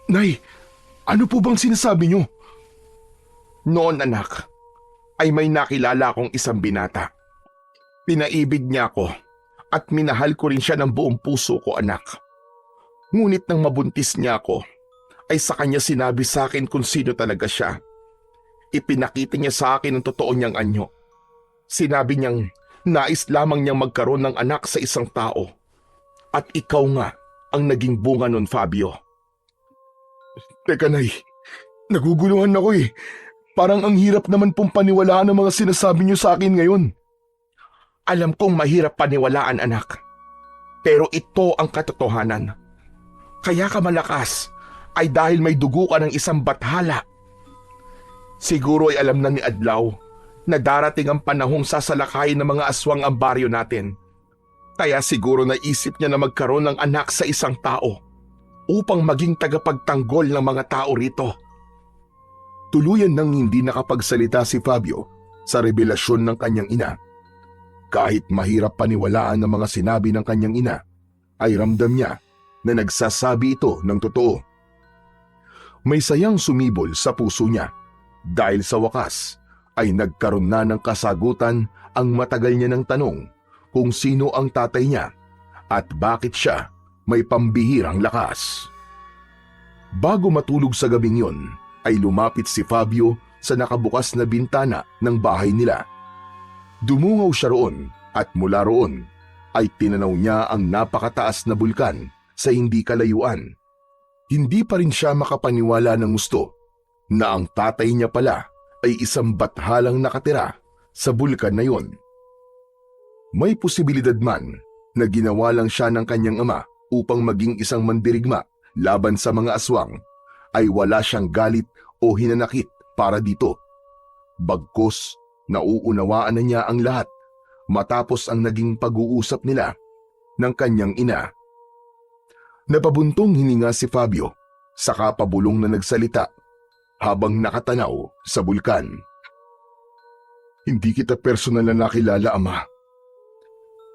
Nay, ano po bang sinasabi niyo? Noon, anak, ay may nakilala akong isang binata. Pinaibig niya ako at minahal ko rin siya ng buong puso ko, anak. Ngunit nang mabuntis niya ako, ay sa kanya sinabi sa akin kung sino talaga siya. Ipinakita niya sa akin ang totoo niyang anyo. Sinabi niyang nais lamang niyang magkaroon ng anak sa isang tao. At ikaw nga ang naging bunga nun, Fabio. Teka, Nay, naguguluhan ako eh. Parang ang hirap naman pong paniwalaan ang mga sinasabi niyo sa akin ngayon. Alam kong mahirap paniwalaan, anak. Pero ito ang katotohanan. Kaya ka malakas ay dahil may dugo ka ng isang bathala. Siguro ay alam na ni Adlaw na darating ang panahong sasalakayin ng mga aswang ang baryo natin. Kaya siguro naisip niya na magkaroon ng anak sa isang tao upang maging tagapagtanggol ng mga tao rito. Tuluyan nang hindi nakapagsalita si Fabio sa revelasyon ng kanyang ina. Kahit mahirap paniwalaan ang mga sinabi ng kanyang ina, ay ramdam niya na nagsasabi ito ng totoo. May sayang sumibol sa puso niya dahil sa wakas ay nagkaroon na ng kasagutan ang matagal niya ng tanong kung sino ang tatay niya at bakit siya may pambihirang lakas. Bago matulog sa gabing yon, ay lumapit si Fabio sa nakabukas na bintana ng bahay nila. Dumungaw siya roon at mula roon ay tinanaw niya ang napakataas na bulkan sa hindi kalayuan. Hindi pa rin siya makapaniwala ng gusto na ang tatay niya pala ay isang bathalang nakatira sa bulkan na yon. May posibilidad man na ginawa lang siya ng kanyang ama upang maging isang mandirigma laban sa mga aswang, ay wala siyang galit o hinanakit para dito. Bagkus, nauunawaan na niya ang lahat matapos ang naging pag-uusap nila ng kanyang ina. Napabuntong hininga si Fabio, saka pabulong na nagsalita habang nakatanaw sa bulkan. Hindi kita personal na nakilala, Ama.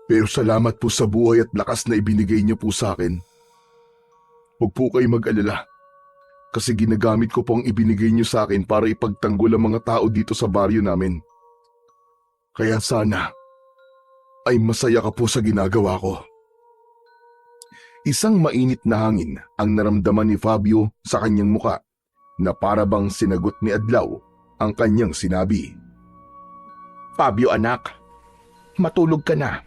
Pero salamat po sa buhay at lakas na ibinigay niyo po sa akin. Huwag po kayo mag-alala, kasi ginagamit ko po ang ibinigay niyo sa akin para ipagtanggol ang mga tao dito sa baryo namin. Kaya sana ay masaya ka po sa ginagawa ko. Isang mainit na hangin ang naramdaman ni Fabio sa kanyang muka na para bang sinagot ni Adlaw ang kanyang sinabi. Fabio anak, matulog ka na.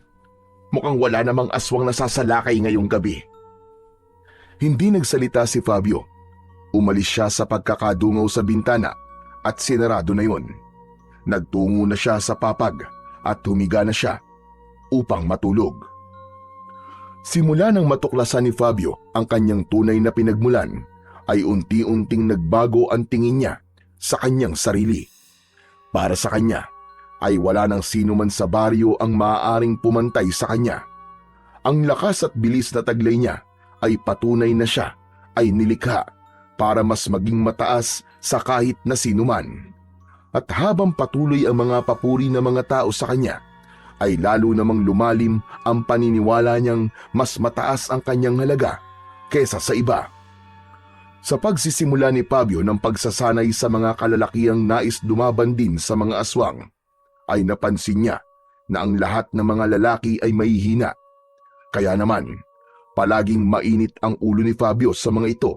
Mukhang wala namang aswang nasasalakay ngayong gabi. Hindi nagsalita si Fabio. Umalis siya sa pagkakadungaw sa bintana at sinarado na yon. Nagtungo na siya sa papag at humiga na siya upang matulog. Simula nang matuklasan ni Fabio ang kanyang tunay na pinagmulan, ay unti-unting nagbago ang tingin niya sa kanyang sarili. Para sa kanya, ay wala nang sino man sa baryo ang maaaring pumantay sa kanya. Ang lakas at bilis na taglay niya ay patunay na siya ay nilikha para mas maging mataas sa kahit na sino man. At habang patuloy ang mga papuri ng mga tao sa kanya, ay lalo namang lumalim ang paniniwala niyang mas mataas ang kanyang halaga kesa sa iba. Sa pagsisimula ni Fabio ng pagsasanay sa mga kalalakiang nais dumaban din sa mga aswang, ay napansin niya na ang lahat ng mga lalaki ay mahihina. Kaya naman, palaging mainit ang ulo ni Fabio sa mga ito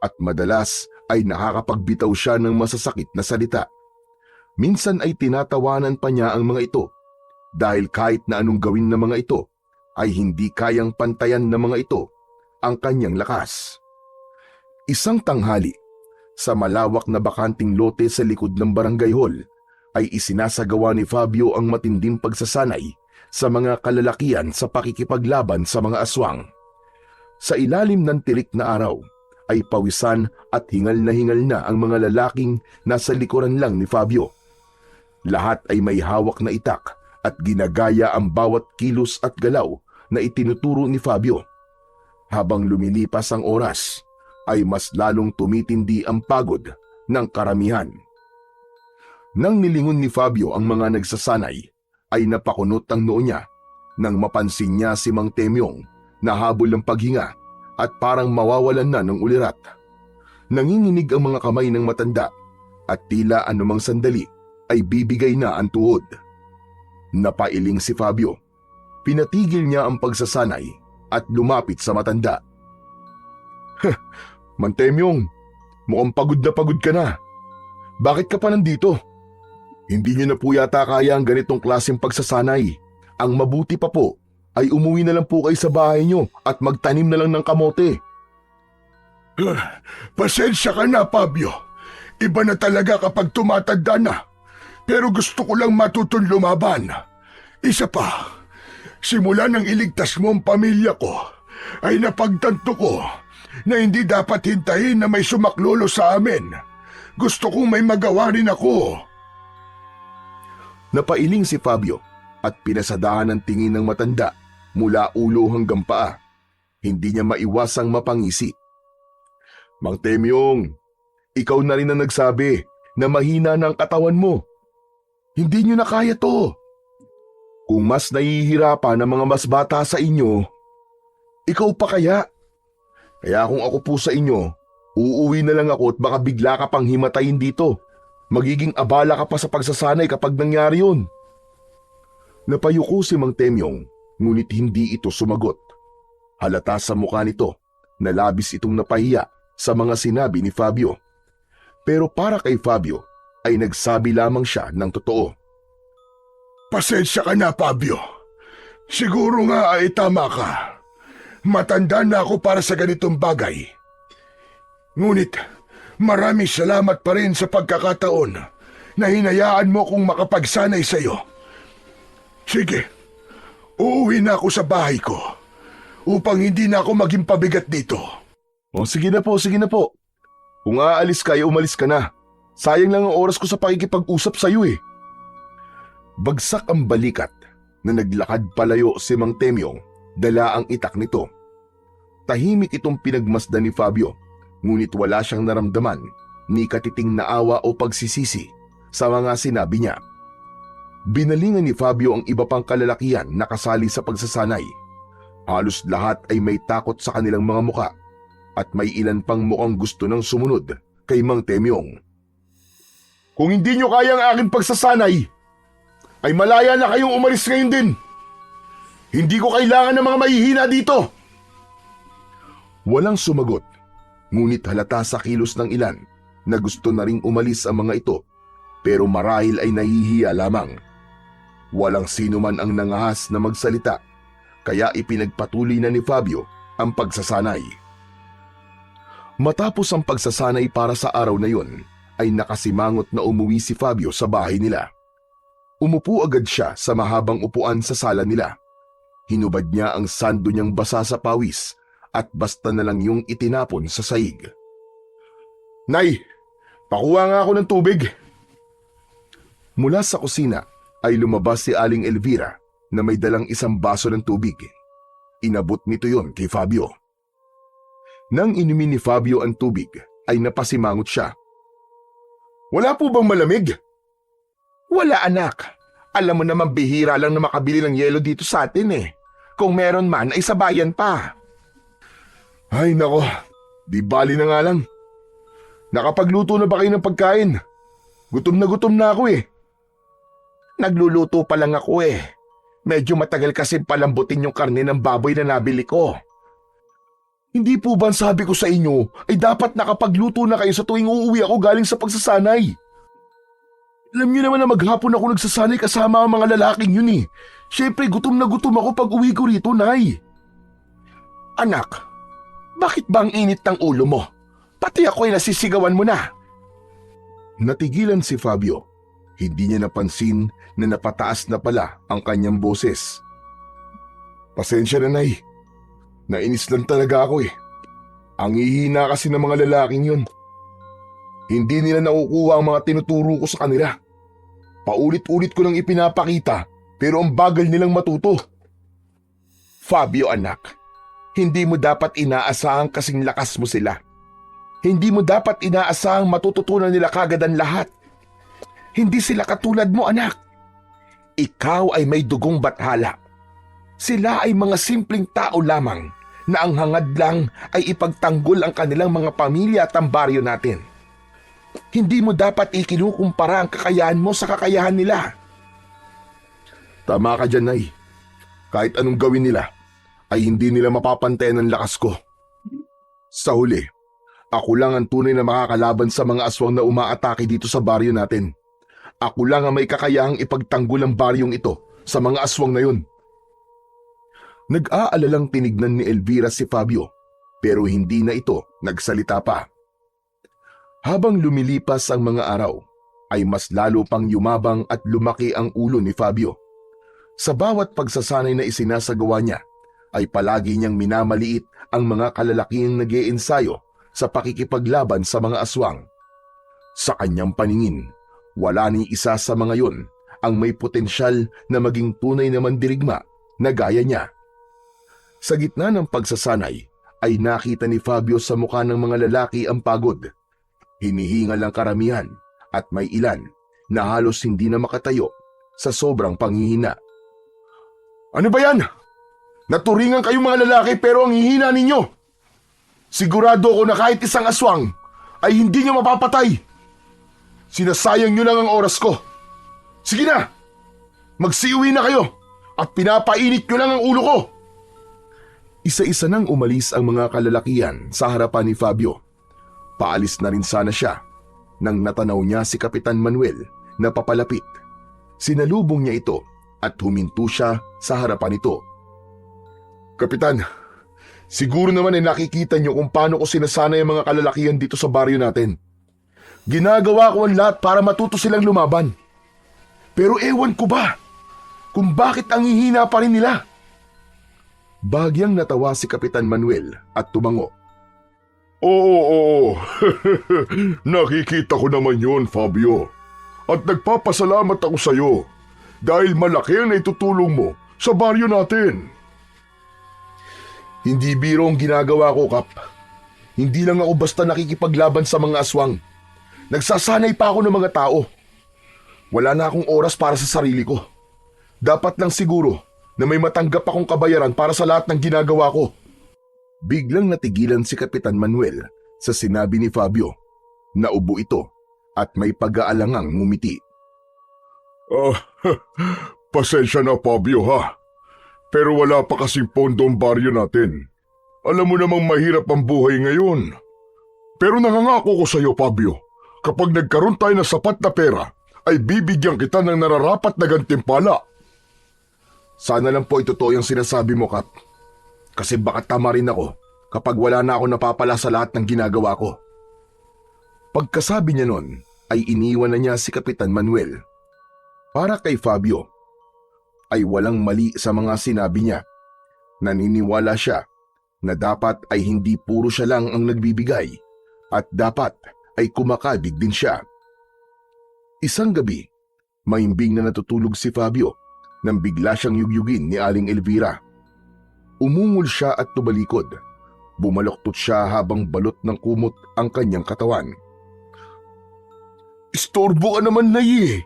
at madalas ay nakakapagbitaw siya ng masasakit na salita. Minsan ay tinatawanan pa niya ang mga ito dahil kahit na anong gawin ng mga ito ay hindi kayang pantayan ng mga ito ang kanyang lakas. Isang tanghali, sa malawak na bakanting lote sa likod ng barangay hall, ay isinasagawa ni Fabio ang matinding pagsasanay sa mga kalalakian sa pakikipaglaban sa mga aswang. Sa ilalim ng tirik na araw, ay pawisan at hingal na ang mga lalaking nasa likuran lang ni Fabio. Lahat ay may hawak na itak at ginagaya ang bawat kilos at galaw na itinuturo ni Fabio. Habang lumilipas ang oras, ay mas lalong tumitindi ang pagod ng karamihan. Nang nilingon ni Fabio ang mga nagsasanay, ay napakunot ang noo niya nang mapansin niya si Mang Temyong na habol ng paghinga at parang mawawalan na ng ulirat. Nanginginig ang mga kamay ng matanda at tila anumang sandali ay bibigay na ang tuhod. Napailing si Fabio. Pinatigil niya ang pagsasanay at lumapit sa matanda. Mang Temyong, mukhang pagod ka na. Bakit ka pa nandito? Hindi niyo na po yata kaya ang ganitong klaseng pagsasanay. Ang mabuti pa po ay umuwi na lang po kayo sa bahay niyo at magtanim na lang ng kamote. Pasensya ka na, Fabio. Iba na talaga kapag tumatanda na. Pero gusto ko lang matutong lumaban. Isa pa, simula nang iligtas mo ang pamilya ko, ay napagtanto ko na hindi dapat hintayin na may sumaklolo sa amin. Gusto kong may magawa rin ako. Napailing si Fabio at pinasadahan ang tingin ng matanda mula ulo hanggang paa. Hindi niya maiwasang mapangisi. Mang Temyong, ikaw na rin ang nagsabi na mahina na ang katawan mo. Hindi niyo na kaya to. Kung mas nahihirapan ang mga mas bata sa inyo, ikaw pa kaya? Kaya kung ako po sa inyo, Uuwi na lang ako at baka bigla ka pang himatayin dito. Magiging abala ka pa sa pagsasanay kapag nangyari yun. Napayuko si Mang Temyong, ngunit hindi ito sumagot. Halata sa mukha nito na labis itong napahiya sa mga sinabi ni Fabio. Pero para kay Fabio ay nagsabi lamang siya ng totoo. Pasensya ka na, Fabio. Siguro nga ay tama ka. Matanda na ako para sa ganitong bagay. Ngunit maraming salamat pa rin sa pagkakataon na hinayaan mo kong makapagsanay sa iyo. Sige, uuwi na ako sa bahay ko upang hindi na ako maging pabigat dito. O sige na po, sige na po. Kung aalis ka, umalis ka na. Sayang lang ang oras ko sa pakikipag-usap sa iyo eh. Bagsak ang balikat na naglakad palayo si Mang Temyong, dala ang itak nito. Tahimik itong pinagmasdan ni Fabio, ngunit wala siyang naramdaman ni katiting na awa o pagsisisi sa mga sinabi niya. Binalingan ni Fabio ang iba pang kalalakihan na kasali sa pagsasanay. Halos lahat ay may takot sa kanilang mga muka at may ilan pang mukhang gusto ng sumunod kay Mang Temyong. Kung hindi nyo kaya ang aking pagsasanay, ay malaya na kayong umalis ngayon din. Hindi ko kailangan ng mga mahihina dito. Walang sumagot, ngunit halata sa kilos ng ilan na gusto na ring umalis ang mga ito, pero marahil ay nahihiya lamang. Walang sino man ang nangahas na magsalita, kaya ipinagpatuloy na ni Fabio ang pagsasanay. Matapos ang pagsasanay para sa araw na yon, ay nakasimangot na umuwi si Fabio sa bahay nila. Umupo agad siya sa mahabang upuan sa sala nila. Hinubad niya ang sando niyang basa sa pawis at basta na lang yung itinapon sa saig. Nay, pakuha nga ako ng tubig. Mula sa kusina ay lumabas si Aling Elvira na may dalang isang baso ng tubig. Inabot nito yon kay Fabio. Nang inumin ni Fabio ang tubig ay napasimangot siya. Wala po bang malamig? Wala anak. Alam mo naman bihira lang na makabili ng yelo dito sa atin eh. Kung meron man ay sa bayan pa. Ay nako, di bali na nga lang. Nakapagluto na ba kayo ng pagkain? Gutom na ako eh. Nagluluto pa lang ako eh. Medyo matagal kasi palambutin yung karne ng baboy na nabili ko. Hindi po ba sabi ko sa inyo ay dapat nakapagluto na kayo sa tuwing uuwi ako galing sa pagsasanay? Alam niyo naman na maghapon ako nagsasanay kasama ang mga lalaking yun eh. Siyempre gutom na gutom ako pag uwi ko rito, Nay. Anak, bakit ba ang init ng ulo mo? Pati ako ay nasisigawan mo na. Natigilan si Fabio. Hindi niya napansin na napataas na pala ang kanyang boses. Pasensya na, Nay. Nainis lang talaga ako eh. Ang hihina kasi ng mga lalaking yun. Hindi nila nakukuha ang mga tinuturo ko sa kanila. Paulit-ulit ko nang ipinapakita pero ang bagal nilang matuto. Fabio anak, hindi mo dapat inaasahang kasing lakas mo sila. Hindi mo dapat inaasahang matututunan nila kagad ang lahat. Hindi sila katulad mo anak. Ikaw ay may dugong bathala. Sila ay mga simpleng tao lamang na ang hangad lang ay ipagtanggol ang kanilang mga pamilya at ang baryo natin. Hindi mo dapat ikinukumpara ang kakayahan mo sa kakayahan nila. Tama ka dyan, Nay. Kahit anong gawin nila, ay hindi nila mapapantayan ang lakas ko. Sa huli, ako lang ang tunay na makakalaban sa mga aswang na umaatake dito sa baryo natin. Ako lang ang may kakayahang ipagtanggol ang baryong ito sa mga aswang na yun. Nag-aalalang tinignan ni Elvira si Fabio, pero hindi na ito nagsalita pa. Habang lumilipas ang mga araw, ay mas lalo pang yumabang at lumaki ang ulo ni Fabio. Sa bawat pagsasanay na isinasagawa niya, ay palagi niyang minamaliit ang mga kalalaking nag-iensayo sa pakikipaglaban sa mga aswang. Sa kanyang paningin, wala ni isa sa mga yun ang may potensyal na maging tunay na mandirigma na gaya niya. Sa gitna ng pagsasanay, ay nakita ni Fabio sa mukha ng mga lalaki ang pagod. Hinihingal ang karamihan at may ilan na halos hindi na makatayo sa sobrang panghihina. Ano ba yan? Naturingan kayong mga lalaki pero ang hihina ninyo. Sigurado ako na kahit isang aswang ay hindi niyo mapapatay. Sinasayang niyo lang ang oras ko. Sige na, magsiuwi na kayo at pinapainit niyo lang ang ulo ko. Isa-isa nang umalis ang mga kalalakihan sa harapan ni Fabio. Paalis na rin sana siya nang natanaw niya si Kapitan Manuel na papalapit. Sinalubong niya ito at huminto siya sa harapan nito. Kapitan, siguro naman ay nakikita niyo kung paano ko sinasanay ang mga kalalakihan dito sa baryo natin. Ginagawa ko ang lahat para matuto silang lumaban. Pero ewan ko ba kung bakit ang hihina pa rin nila. Bagyang natawa si Kapitan Manuel at tumango. Oo. Nakikita ko naman yun, Fabio. At nagpapasalamat ako sa iyo dahil malaki ang naitutulong mo sa baryo natin. Hindi biro ang ginagawa ko, Kap. Hindi lang ako basta nakikipaglaban sa mga aswang. Nagsasanay pa ako ng mga tao. Wala na akong oras para sa sarili ko. Dapat lang siguro na may matanggap akong kabayaran para sa lahat ng ginagawa ko. Biglang natigilan si Kapitan Manuel sa sinabi ni Fabio. Naubo ito at may pag-aalangang ngumiti. Pasensya na, Fabio, ha? Pero wala pa kasing pondo ang baryo natin. Alam mo namang mahirap ang buhay ngayon. Pero nangangako ko sa iyo, Fabio, kapag nagkaroon tayo ng sapat na pera, ay bibigyan kita ng nararapat na gantimpala. Sana lang po totoo yung sinasabi mo, Kap. Kasi baka tama rin ako kapag wala na ako napapala sa lahat ng ginagawa ko. Pagkasabi niya nun, ay iniwan na niya si Kapitan Manuel. Para kay Fabio, ay walang mali sa mga sinabi niya. Naniniwala siya na dapat ay hindi puro siya lang ang nagbibigay at dapat ay kumakabig din siya. Isang gabi, mahimbing na natutulog si Fabio nang bigla siyang yugyugin ni Aling Elvira. Umungol siya at tumalikod. Bumaloktot siya habang balot ng kumot ang kanyang katawan. Istorbo ka naman, Nay.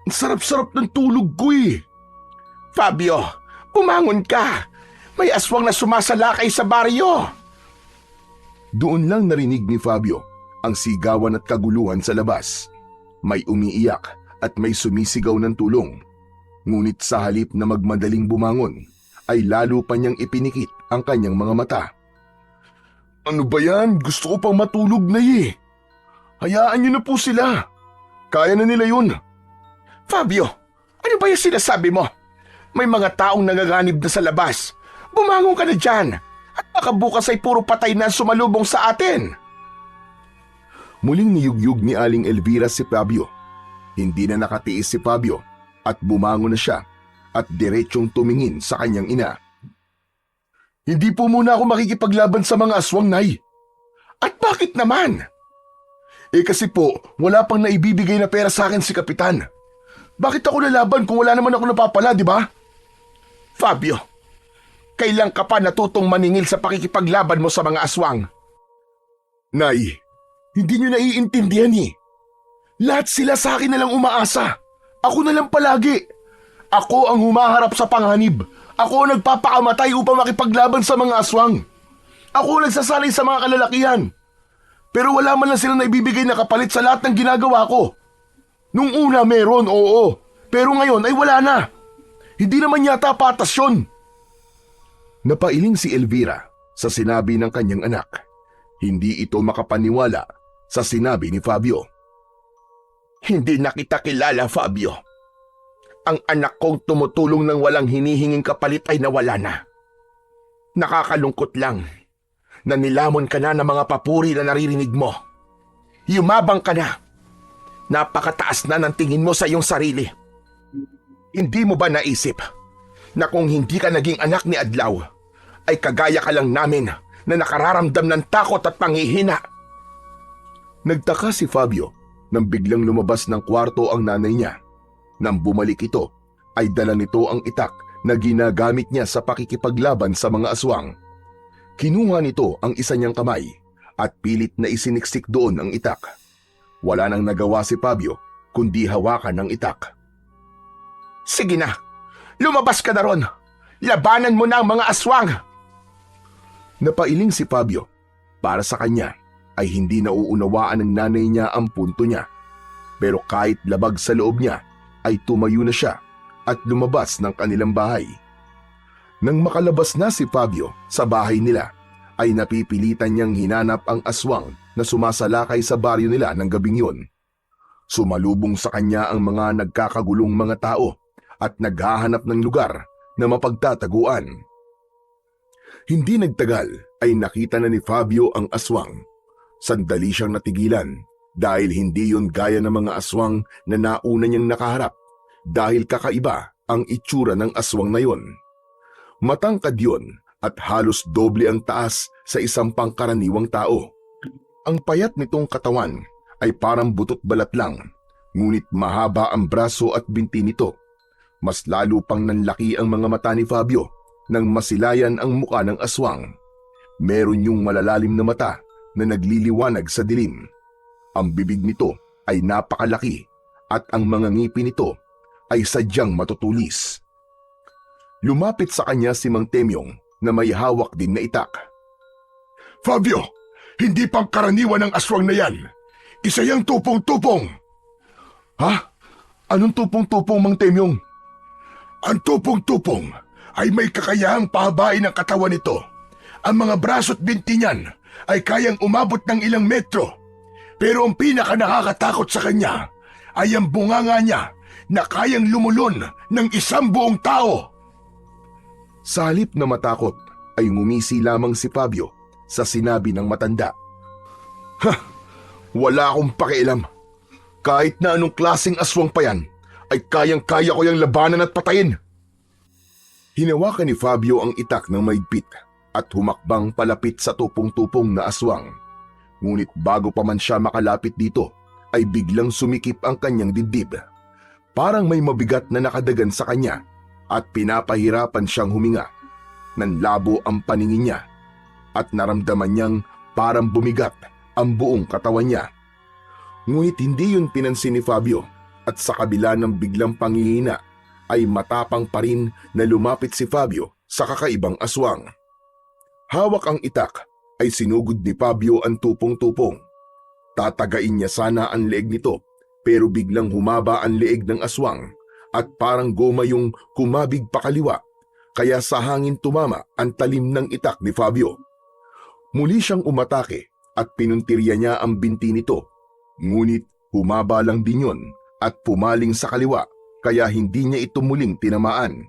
Ang sarap-sarap ng tulog ko eh. Fabio, bumangon ka! May aswang na sumasalakay sa baryo! Doon lang narinig ni Fabio ang sigawan at kaguluhan sa labas. May umiiyak at may sumisigaw ng tulong. Ngunit sa halip na magmadaling bumangon, ay lalo pa niyang ipinikit ang kanyang mga mata. Ano ba yan? Gusto ko pang matulog, Nay. Hayaan niyo na po sila. Kaya na nila yun. Fabio, ano ba yung sinasabi mo? May mga taong nangaganib na sa labas. Bumangon ka na dyan. At baka bukas ay puro patay na sumalubong sa atin. Muling niyugyug ni Aling Elvira si Fabio. Hindi na nakatiis si Fabio at bumangon na siya at diretsyong tumingin sa kanyang ina. Hindi po muna ako makikipaglaban sa mga aswang, Nay. At bakit naman? Kasi po, wala pang naibibigay na pera sa akin si Kapitan. Bakit ako lalaban kung wala naman ako napapala, di ba? Fabio, kailan ka pa natutong maningil sa pakikipaglaban mo sa mga aswang? Nay, hindi niyo naiintindihan eh. Lahat sila sa akin na lang umaasa. Ako na lang palagi. Ako ang humaharap sa panganib. Ako ang nagpapakamatay upang makipaglaban sa mga aswang. Ako ang nagsasanay sa mga kalalakihan. Pero wala man lang sila naibibigay na kapalit sa lahat ng ginagawa ko. Nung una meron, oo. Pero ngayon ay wala na. Hindi naman yata patas yun. Napailing si Elvira sa sinabi ng kanyang anak. Hindi ito makapaniwala sa sinabi ni Fabio. Hindi na kita kilala, Fabio. Ang anak kong tumutulong ng walang hinihinging kapalit ay nawala na. Nakakalungkot lang na nilamon ka na ng mga papuri na naririnig mo. Yumabang ka na. Napakataas na ng tingin mo sa iyong sarili. Hindi mo ba naisip na kung hindi ka naging anak ni Adlaw, ay kagaya ka lang namin na nakararamdam ng takot at panghihina? Nagtaka si Fabio nang biglang lumabas ng kwarto ang nanay niya. Nang bumalik ito, ay dala nito ang itak na ginagamit niya sa pakikipaglaban sa mga aswang. Kinuha nito ang isa niyang kamay at pilit na isiniksik doon ang itak. Wala nang nagawa si Fabio kundi hawakan ang itak. Sige na, lumabas ka na ron. Labanan mo na ang mga aswang. Napailing si Fabio Para sa kanya ay hindi nauunawaan ng nanay niya ang punto niya. Pero kahit labag sa loob niya ay tumayo na siya at lumabas ng kanilang bahay. Nang makalabas na si Fabio sa bahay nila ay napipilitan niyang hinanap ang aswang na sumasalakay sa baryo nila ng gabing yun. Sumalubong sa kanya ang mga nagkakagulong mga tao at naghahanap ng lugar na mapagtataguan. Hindi nagtagal ay nakita na ni Fabio ang aswang. Sandali siyang natigilan dahil hindi yun gaya ng mga aswang na nauna niyang nakaharap dahil kakaiba ang itsura ng aswang na yun. Matangkad yun at halos doble ang taas sa isang pangkaraniwang tao. Ang payat nitong katawan ay parang butot balat lang, ngunit mahaba ang braso at binti nito. Mas lalo pang nanlaki ang mga mata ni Fabio nang masilayan ang muka ng aswang. Meron yung malalalim na mata na nagliliwanag sa dilim. Ang bibig nito ay napakalaki at ang mga ngipin nito ay sadyang matutulis. Lumapit sa kanya si Mang Temyong na may hawak din na itak. Fabio, hindi pang karaniwan ang aswang na yan. Isa yang tupong-tupong. Ha? Anong tupong-tupong, Mang Temyong? Ang tupong-tupong ay may kakayahang pahabain ang katawan nito. Ang mga braso't binti niyan ay kayang umabot ng ilang metro. Pero ang pinaka nakakatakot sa kanya ay ang bunganga niya na kayang lumulon ng isang buong tao. Sa halip na matakot ay ngumisi lamang si Fabio sa sinabi ng matanda. Wala akong pakialam. Kahit na anong klaseng aswang pa yan, ay kayang-kaya ko yung labanan at patayin. Hinawakan ni Fabio ang itak ng maigpit at humakbang palapit sa tupong-tupong na aswang. Ngunit bago pa man siya makalapit dito, ay biglang sumikip ang kanyang dibdib. Parang may mabigat na nakadagan sa kanya at pinapahirapan siyang huminga. Nanlabo ang paningin niya at naramdaman niyang parang bumigat ang buong katawan niya. Ngunit hindi yun pinansin ni Fabio at sa kabila ng biglang panghihina ay matapang pa rin na lumapit si Fabio sa kakaibang aswang. Hawak ang itak ay sinugod ni Fabio ang tupong-tupong. Tatagain niya sana ang leeg nito pero biglang humaba ang leeg ng aswang at parang goma yung kumabig pakaliwa kaya sa hangin tumama ang talim ng itak ni Fabio. Muli siyang umatake at pinuntirya niya ang binti nito. Ngunit humaba lang din yun at pumaling sa kaliwa kaya hindi niya ito muling tinamaan.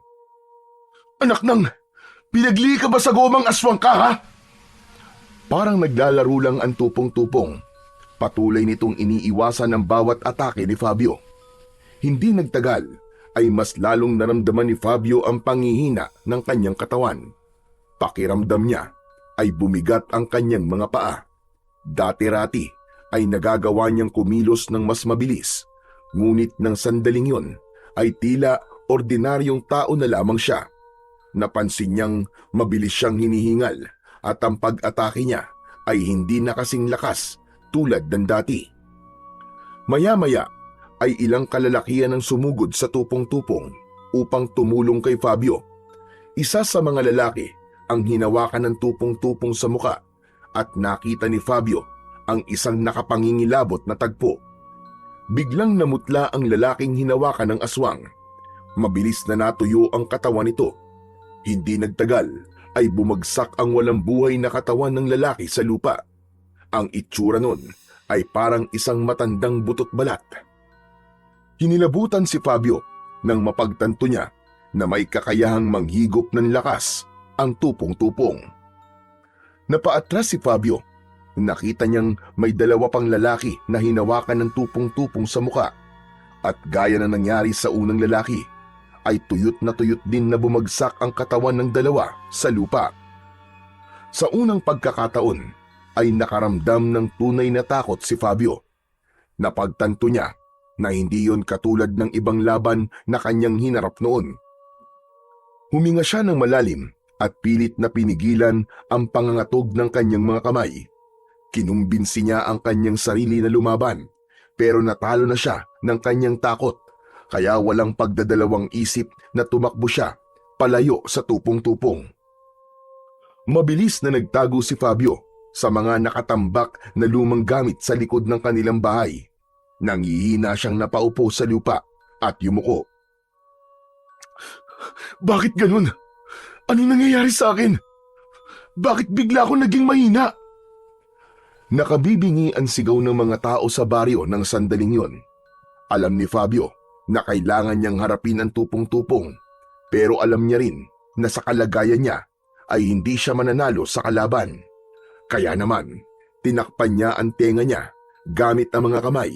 Anak nang, pinagli ka ba sa gomang aswang ka, ha? Parang naglalaro lang ang tupong-tupong. Patuloy nitong iniiwasan ang bawat atake ni Fabio. Hindi nagtagal ay mas lalong naramdaman ni Fabio ang panghihina ng kanyang katawan. Pakiramdam niya ay bumigat ang kanyang mga paa. Dati-rati ay nagagawa niyang kumilos ng mas mabilis, ngunit ng sandaling yun ay tila ordinaryong tao na lamang siya. Napansin niyang mabilis siyang hinihingal at ang pag-atake niya ay hindi na kasing lakas tulad ng dati. Maya-maya ay ilang kalalakihan ang sumugod sa tupong-tupong upang tumulong kay Fabio. Isa sa mga lalaki ang hinawakan ng tupong-tupong sa muka at nakita ni Fabio ang isang nakapangingilabot na tagpo. Biglang namutla ang lalaking hinawakan ng aswang. Mabilis na natuyo ang katawan nito. Hindi nagtagal ay bumagsak ang walang buhay na katawan ng lalaki sa lupa. Ang itsura nun ay parang isang matandang butot balat. Hinilabutan si Fabio nang mapagtanto niya na may kakayahang manghigop ng lakas ang tupong-tupong. Napaatras si Fabio. Nakita niyang may dalawa pang lalaki na hinawakan ng tupong-tupong sa muka at gaya na nangyari sa unang lalaki ay tuyot din na bumagsak ang katawan ng dalawa sa lupa. Sa unang pagkakataon ay nakaramdam ng tunay na takot si Fabio. Napagtanto niya na hindi yon katulad ng ibang laban na kanyang hinarap noon. Huminga siya ng malalim at pilit na pinigilan ang pangangatog ng kanyang mga kamay. Kinumbinsi niya ang kanyang sarili na lumaban pero natalo na siya ng kanyang takot kaya walang pagdadalawang isip na tumakbo siya palayo sa tupong-tupong. Mabilis na nagtago si Fabio sa mga nakatambak na lumang gamit sa likod ng kanilang bahay. Nangihina siyang napaupo sa lupa at yumuko. Bakit ganun? Ano nangyayari sa akin? Bakit bigla ako naging mahina? Nakabibingi ang sigaw ng mga tao sa baryo ng sandaling yon. Alam ni Fabio na kailangan niyang harapin ang tupong-tupong, pero alam niya rin na sa kalagayan niya ay hindi siya mananalo sa kalaban. Kaya naman, tinakpan niya ang tenga niya gamit ang mga kamay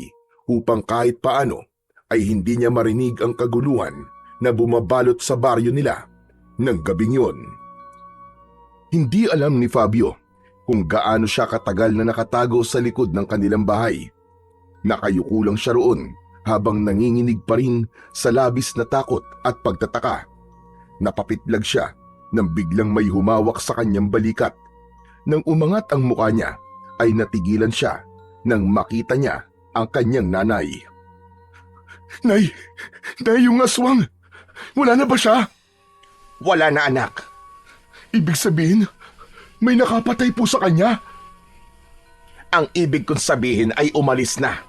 upang kahit paano ay hindi niya marinig ang kaguluhan na bumabalot sa baryo nila ng gabing yun. Hindi alam ni Fabio kung gaano siya katagal na nakatago sa likod ng kanilang bahay. Nakayuko lang siya roon habang nanginginig pa rin sa labis na takot at pagtataka. Napapitlag siya nang biglang may humawak sa kanyang balikat. Nang umangat ang mukha niya ay natigilan siya nang makita niya ang kanyang nanay. Nay, yung aswang, wala na ba siya? Wala na, anak. Ibig sabihin, may nakapatay po sa kanya? Ang ibig kong sabihin ay umalis na.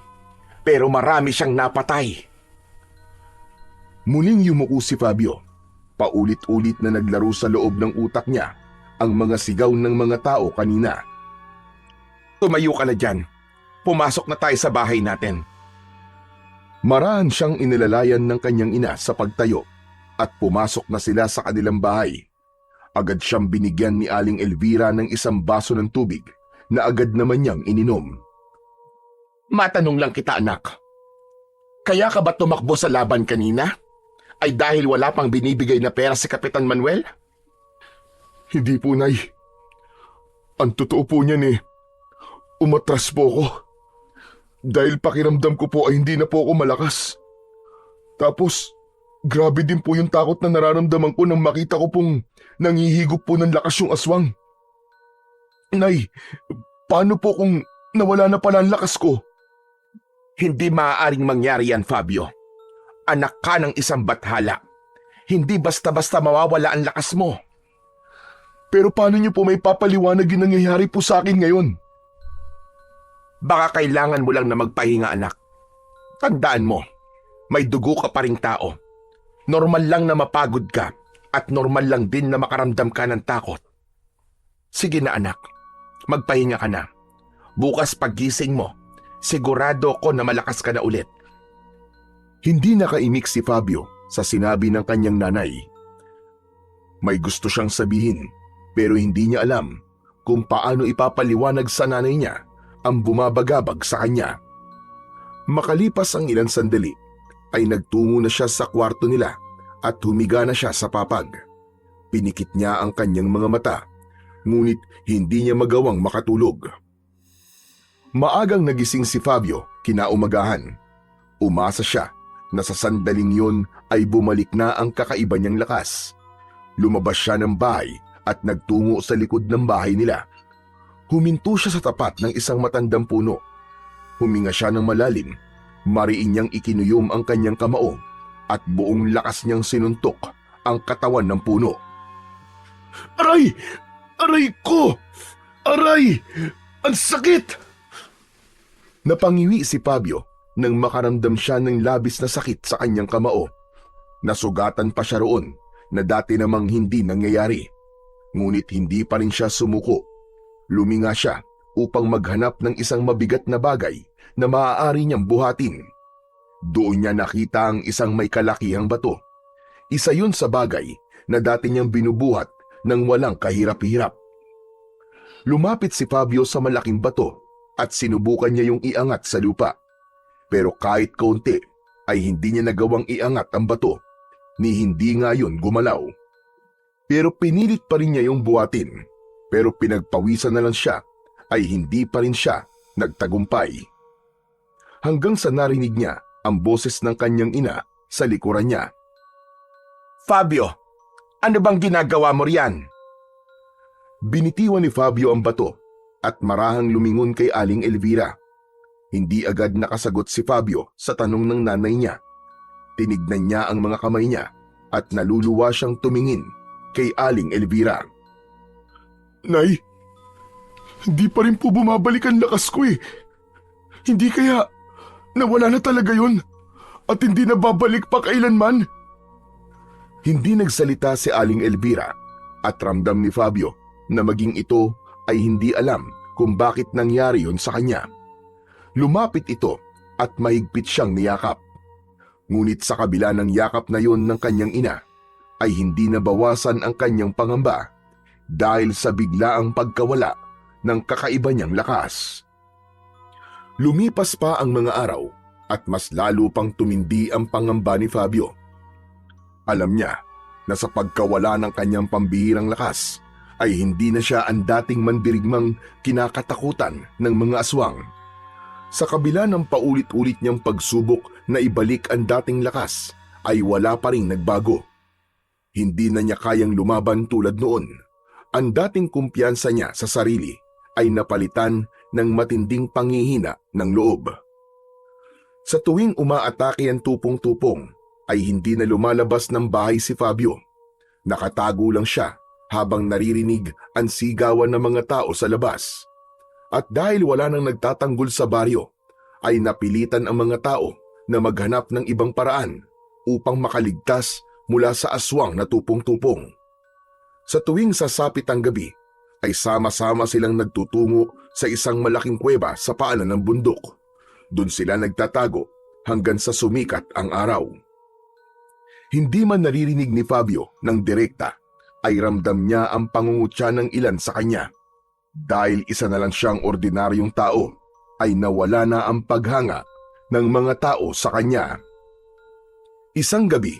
Pero marami siyang napatay. Muling yumuko si Fabio. Paulit-ulit na naglaro sa loob ng utak niya ang mga sigaw ng mga tao kanina. Tumayo ka na dyan. Pumasok na tayo sa bahay natin. Marahan siyang inilalayan ng kanyang ina sa pagtayo at pumasok na sila sa kanilang bahay. Agad siyang binigyan ni Aling Elvira ng isang baso ng tubig na agad naman niyang ininom. Matanong lang kita, anak. Kaya ka ba tumakbo sa laban kanina? Ay dahil wala pang binibigay na pera si Kapitan Manuel? Hindi po, Nay. Ang totoo po niyan umatras po ako. Dahil pakiramdam ko po ay hindi na po ako malakas. Tapos, grabe din po yung takot na nararamdaman ko nang makita ko pong nangihigop po ng lakas yung aswang. Nay, paano po kung nawala na pala ang lakas ko? Hindi maaaring mangyari yan, Fabio. Anak ka ng isang bathala. Hindi basta-basta mawawala ang lakas mo. Pero paano niyo po may papaliwanag yung nangyayari po sa akin ngayon? Baka kailangan mo lang na magpahinga, anak. Tandaan mo, may dugo ka pa ring tao. Normal lang na mapagod ka at normal lang din na makaramdam ka ng takot. Sige na, anak. Magpahinga ka na. Bukas paggising mo, sigurado ko na malakas ka na ulit. Hindi nakaimik si Fabio sa sinabi ng kanyang nanay. May gusto siyang sabihin pero hindi niya alam kung paano ipapaliwanag sa nanay niya ang bumabagabag sa kanya. Makalipas ang ilang sandali ay nagtungo na siya sa kwarto nila at humiga na siya sa papag. Pinikit niya ang kanyang mga mata, ngunit hindi niya magawang makatulog. Maagang nagising si Fabio kinaumagahan. Umasa siya na sa sandaling yun ay bumalik na ang kakaiba niyang lakas. Lumabas siya ng bahay at nagtungo sa likod ng bahay nila. Huminto siya sa tapat ng isang matandang puno. Huminga siya ng malalim, mariin niyang ikinuyom ang kanyang kamao at buong lakas niyang sinuntok ang katawan ng puno. Aray! Aray ko! Aray! Ang sakit! Napangiwi si Fabio nang makaramdam siya ng labis na sakit sa kanyang kamao. Nasugatan pa siya roon na dati namang hindi nangyayari. Ngunit hindi pa rin siya sumuko. Luminga siya upang maghanap ng isang mabigat na bagay na maaari niyang buhatin. Doon niya nakita ang isang may kalakihang bato. Isa yun sa bagay na dati niyang binubuhat nang walang kahirap-hirap. Lumapit si Fabio sa malaking bato at sinubukan niya yung iangat sa lupa. Pero kahit kaunti ay hindi niya nagawang iangat ang bato, ni hindi nga yun gumalaw. Pero pinilit pa rin niya yung buhatin, pero pinagpawisan na lang siya ay hindi pa rin siya nagtagumpay. Hanggang sa narinig niya ang boses ng kanyang ina sa likuran niya. Fabio, ano bang ginagawa mo riyan? Binitiwan ni Fabio ang bato at marahang lumingon kay Aling Elvira. Hindi agad nakasagot si Fabio sa tanong ng nanay niya. Tinignan niya ang mga kamay niya at naluluwa siyang tumingin kay Aling Elvira. Nay, Hindi pa rin po bumabalik ang lakas ko eh. Hindi kaya nawala na talaga yun at hindi na babalik pa kailanman. Hindi nagsalita si Aling Elvira at ramdam ni Fabio na maging ito ay hindi alam kung bakit nangyari yon sa kanya. Lumapit ito at mahigpit siyang niyakap. Ngunit sa kabila ng yakap na yon ng kanyang ina, ay hindi nabawasan ang kanyang pangamba dahil sa biglaang pagkawala ng kakaiba niyang lakas. Lumipas pa ang mga araw at mas lalo pang tumindi ang pangamba ni Fabio. Alam niya na sa pagkawala ng kanyang pambihirang lakas ay hindi na siya ang dating mandirigmang kinakatakutan ng mga aswang. Sa kabila ng paulit-ulit niyang pagsubok na ibalik ang dating lakas ay wala pa ring nagbago. Hindi na niya kayang lumaban tulad noon. Ang dating kumpiyansa niya sa sarili ay napalitan ng matinding panghihina ng loob. Sa tuwing umaatake ang tupong-tupong ay hindi na lumalabas ng bahay si Fabio. Nakatago lang siya habang naririnig ang sigawan ng mga tao sa labas. At dahil wala nang nagtatanggol sa baryo, ay napilitan ang mga tao na maghanap ng ibang paraan upang makaligtas mula sa aswang na tupong-tupong. Sa tuwing sasapit ang gabi, ay sama-sama silang nagtutungo sa isang malaking kuweba sa paanan ng bundok. Doon sila nagtatago hanggang sa sumikat ang araw. Hindi man naririnig ni Fabio ng direkta, ay ramdam niya ang pangungutya ng ilan sa kanya. Dahil isa na lang siyang ordinaryong tao, ay nawala na ang paghanga ng mga tao sa kanya. Isang gabi,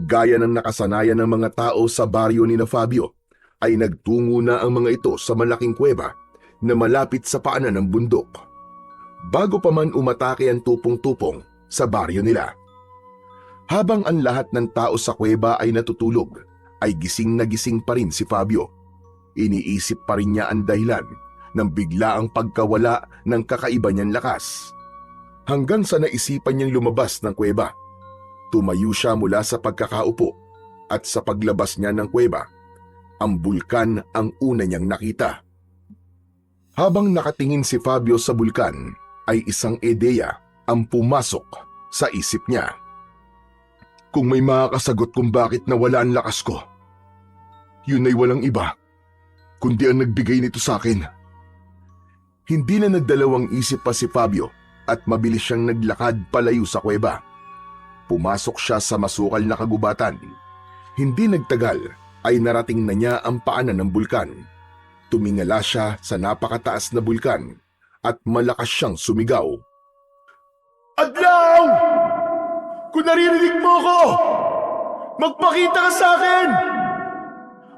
gaya ng nakasanayan ng mga tao sa baryo ni na Fabio, ay nagtungo na ang mga ito sa malaking kuweba na malapit sa paanan ng bundok. Bago pa man umatake ang tupong-tupong sa baryo nila. Habang ang lahat ng tao sa kuweba ay natutulog, ay gising na gising pa rin si Fabio. Iniisip pa rin niya ang dahilan ng biglaang pagkawala ng kakaiba niyang lakas. Hanggang sa naisipan niyang lumabas ng kuweba. Tumayo siya mula sa pagkakaupo at sa paglabas niya ng kuweba, ang bulkan ang una niyang nakita. Habang nakatingin si Fabio sa bulkan, ay isang ideya ang pumasok sa isip niya. Kung may makakasagot kung bakit nawala ang lakas ko, yun ay walang iba kundi ang nagbigay nito sa akin. Hindi na nagdalawang isip pa si Fabio at mabilis siyang naglakad palayo sa kuweba. Pumasok siya sa masukal na kagubatan. Hindi nagtagal ay narating na niya ang paanan ng bulkan. Tumingala siya sa napakataas na bulkan at malakas siyang sumigaw. Adlaw! Kung naririnig mo ko, magpakita ka sa akin!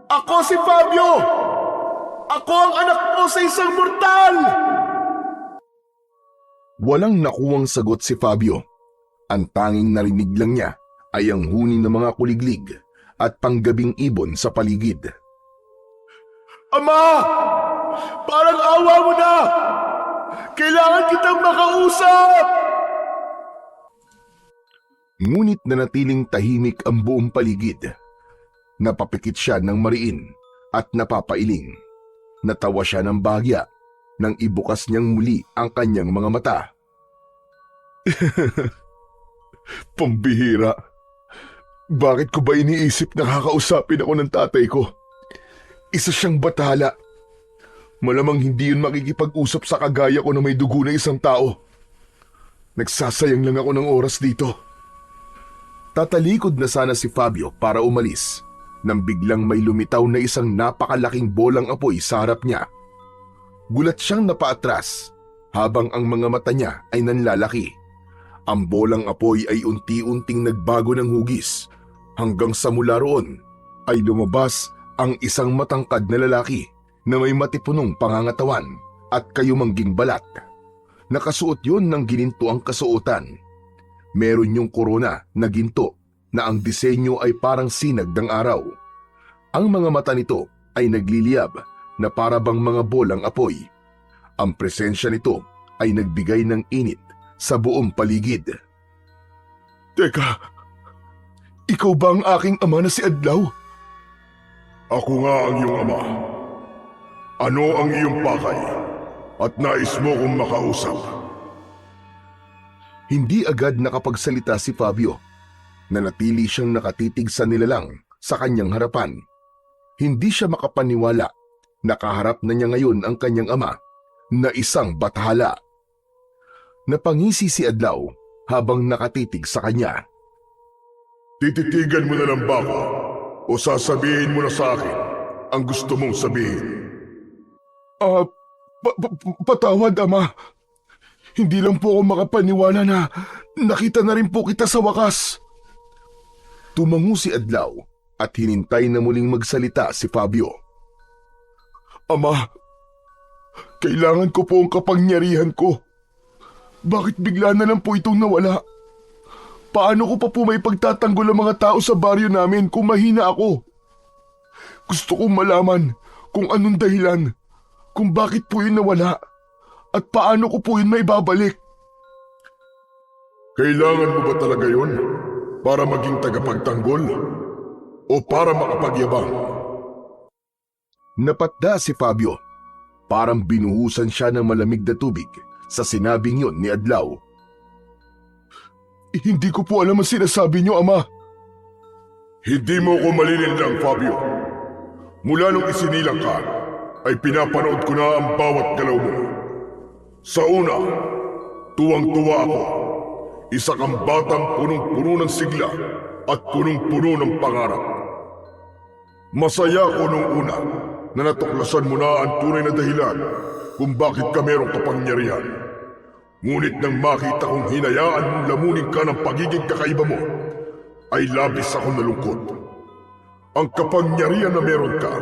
Ako si Fabio! Ako ang anak mo sa isang mortal! Walang nakuwang sagot si Fabio. Ang tanging narinig lang niya ay ang huni ng mga kuliglig at panggabing ibon sa paligid. Ama! Parang awa mo na! Kailangan kitang makausap! Ngunit nanatiling tahimik ang buong paligid. Napapikit siya ng mariin at napapailing. Natawa siya ng bahagya nang ibukas niyang muli ang kanyang mga mata. Pambihira. Bakit ko ba iniisip na kakausapin ako ng tatay ko? Isa siyang bathala. Malamang hindi yun makikipag-usap sa kagaya ko na may dugo na isang tao. Nagsasayang lang ako ng oras dito. Tatalikod na sana si Fabio para umalis nang biglang may lumitaw na isang napakalaking bolang apoy sa harap niya. Gulat siyang napaatras habang ang mga mata niya ay nanlalaki. Ang bolang apoy ay unti-unting nagbago ng hugis hanggang sa mula roon ay lumabas ang isang matangkad na lalaki na may matipunong pangangatawan at kayumangging balat. Nakasuot yun ng ginintoang kasuotan. Meron yung korona na ginto na ang disenyo ay parang sinag ng araw. Ang mga mata nito ay nagliliyab na para bang mga bolang apoy. Ang presensya nito ay nagbigay ng init sa buong paligid. Teka, ikaw ba ang aking ama na si Adlaw? Ako nga ang iyong ama. Ano ang iyong pakay? At nais mo kong makausap? Hindi agad nakapagsalita si Fabio. Nanatili siyang nakatitig sa nilalang sa kanyang harapan. Hindi siya makapaniwala. Nakaharap na niya ngayon ang kanyang ama na isang bathala. Napangisi si Adlaw habang nakatitig sa kanya. Tititigan mo na lang ba ako? O sasabihin mo na sa akin ang gusto mong sabihin? Patawad, Ama. Hindi lang po ako makapaniwala na nakita na rin po kita sa wakas. Tumango si Adlaw at hinintay na muling magsalita si Fabio. Ama, kailangan ko po ang kapangyarihan ko. Bakit bigla na lang po itong nawala? Paano ko pa po may pagtatanggol ang mga tao sa baryo namin kung mahina ako? Gusto kong malaman kung anong dahilan, kung bakit po yun nawala, at paano ko po yun maibabalik. Kailangan mo ba talaga yun para maging tagapagtanggol o para makapagyabang? Napatda si Fabio. Parang binuhusan siya ng malamig na tubig sa sinabing yon ni Adlaw. Hindi ko po alam ang sinasabi niyo, Ama. Hindi mo ko malilinlang, Fabio. Mula nung isinilang ka, ay pinapanood ko na ang bawat galaw mo. Sa una, tuwang-tuwa ako. Isa kang batang punong-puno ng sigla at punong-puno ng pangarap. Masaya ko nung una na natuklasan mo na ang tunay na dahilan kung bakit ka merong kapangyarihan. Ngunit nang makita kong hinayaan mong lamunin ka ng pagiging kakaiba mo, ay labis akong nalungkot. Ang kapangyarihan na meron ka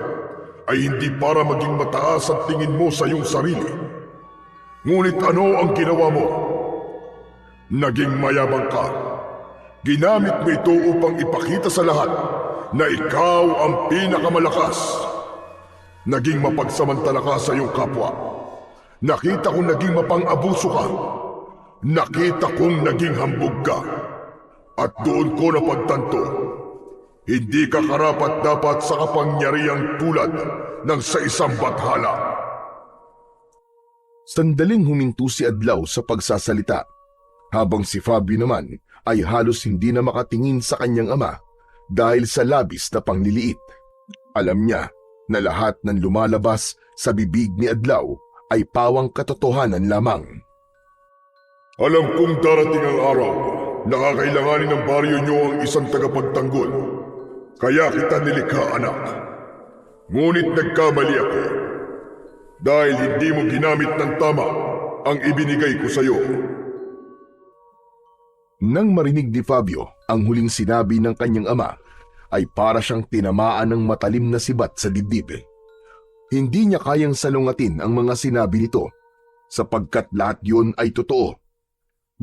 ay hindi para maging mataas ang tingin mo sa iyong sarili. Ngunit ano ang ginawa mo? Naging mayabang ka. Ginamit mo ito upang ipakita sa lahat na ikaw ang pinakamalakas. Naging mapagsamantala ka sa iyong kapwa. Nakita kong naging mapang-abuso ka. Nakita kong naging hambog ka. At doon ko napagtanto, hindi ka karapat-dapat sa kapangyarihang tulad ng sa isang bathala. Sandaling huminto si Adlaw sa pagsasalita, habang si Fabio naman ay halos hindi na makatingin sa kanyang ama dahil sa labis na pangliliit. Alam niya na lahat ng lumalabas sa bibig ni Adlaw ay pawang katotohanan lamang. Alam kong darating ang araw na kakailanganin ng baryo niyo ang isang tagapagtanggol. Kaya kita nilikha, anak. Ngunit nagkamali ako. Dahil hindi mo ginamit ng tama ang ibinigay ko sa iyo. Nang marinig ni Fabio ang huling sinabi ng kanyang ama, ay para siyang tinamaan ng matalim na sibat sa dibdib. Hindi niya kayang salungatin ang mga sinabi nito, sapagkat lahat yun ay totoo.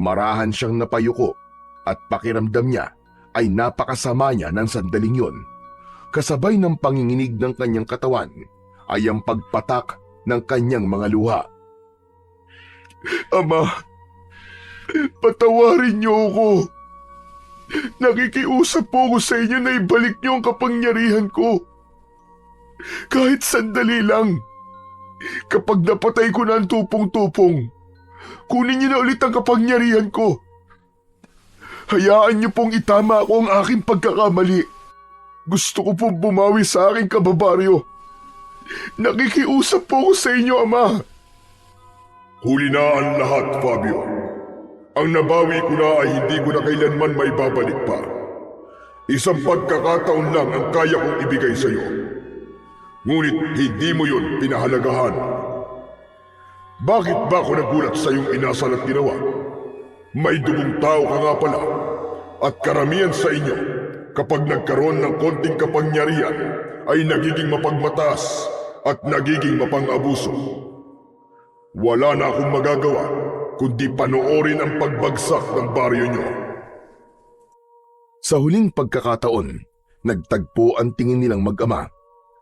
Marahan siyang napayuko at pakiramdam niya ay napakasama niya ng sandaling yun. Kasabay ng panginginig ng kanyang katawan ay ang pagpatak ng kanyang mga luha. Ama, patawarin niyo ako. Nakikiusap po ako sa inyo na ibalik niyo ang kapangyarihan ko. Kahit sandali lang. Kapag napatay ko na ang tupong-tupong, kunin niyo na ulit ang kapangyarihan ko. Hayaan niyo pong itama ako ang aking pagkakamali. Gusto ko pong bumawi sa aking kababaryo. Nakikiusap po ako sa inyo, Ama. Huli na ang lahat, Fabio. Ang nabawi ko na ay hindi ko na kailanman may babalik pa. Isang pagkakataon lang ang kaya kong ibigay sa iyo. Ngunit hindi mo yun pinahalagahan. Bakit ba ako nagulat sa iyong inasal at ginawa? May dugong tao ka nga pala. At karamihan sa inyo, kapag nagkaroon ng konting kapangyarihan, ay nagiging mapagmataas at nagiging mapang-abuso. Wala na akong magagawa kundi panoorin ang pagbagsak ng baryo nyo. Sa huling pagkakataon, nagtagpo ang tingin nilang mag-ama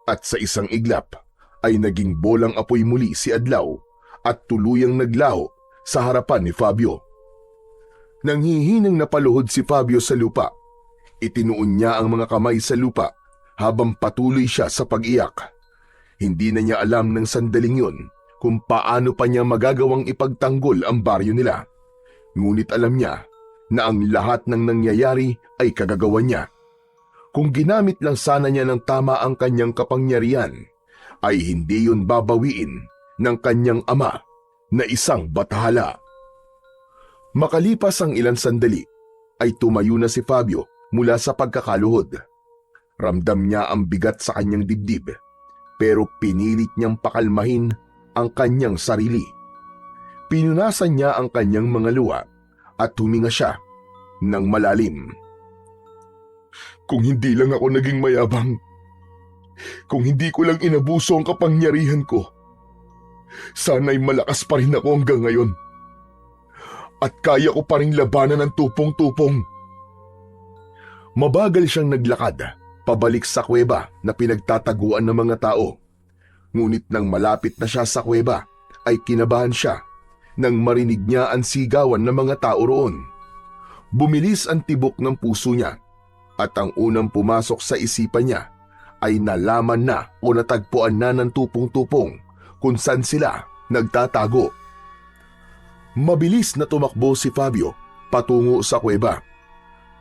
at sa isang iglap ay naging bolang apoy muli si Adlaw at tuluyang naglaho sa harapan ni Fabio. Nanghihinang napaluhod si Fabio sa lupa. Itinuon niya ang mga kamay sa lupa habang patuloy siya sa pag-iyak. Hindi na niya alam ng sandaling yun kung paano pa niya magagawang ipagtanggol ang baryo nila. Ngunit alam niya na ang lahat ng nangyayari ay kagagawan niya. Kung ginamit lang sana niya ng tama ang kanyang kapangyarihan, ay hindi yun babawiin ng kanyang ama na isang batahala. Makalipas ang ilang sandali, ay tumayo na si Fabio mula sa pagkakaluhod. Ramdam niya ang bigat sa kanyang dibdib, pero pinilit niyang pakalmahin ang kanyang sarili. Pinunasan niya ang kanyang mga luha at huminga siya ng malalim. Kung hindi lang ako naging mayabang, kung hindi ko lang inabuso ang kapangyarihan ko, sana'y malakas pa rin ako hanggang ngayon. At kaya ko pa rin labanan ng tupong-tupong. Mabagal siyang naglakad pabalik sa kuweba na pinagtataguan ng mga tao. Ngunit nang malapit na siya sa kuweba, ay kinabahan siya nang marinig niya ang sigawan ng mga tao roon. Bumilis ang tibok ng puso niya, at ang unang pumasok sa isipan niya ay nalaman na o natagpuan na ng tupong-tupong kung saan sila nagtatago. Mabilis na tumakbo si Fabio patungo sa kuweba.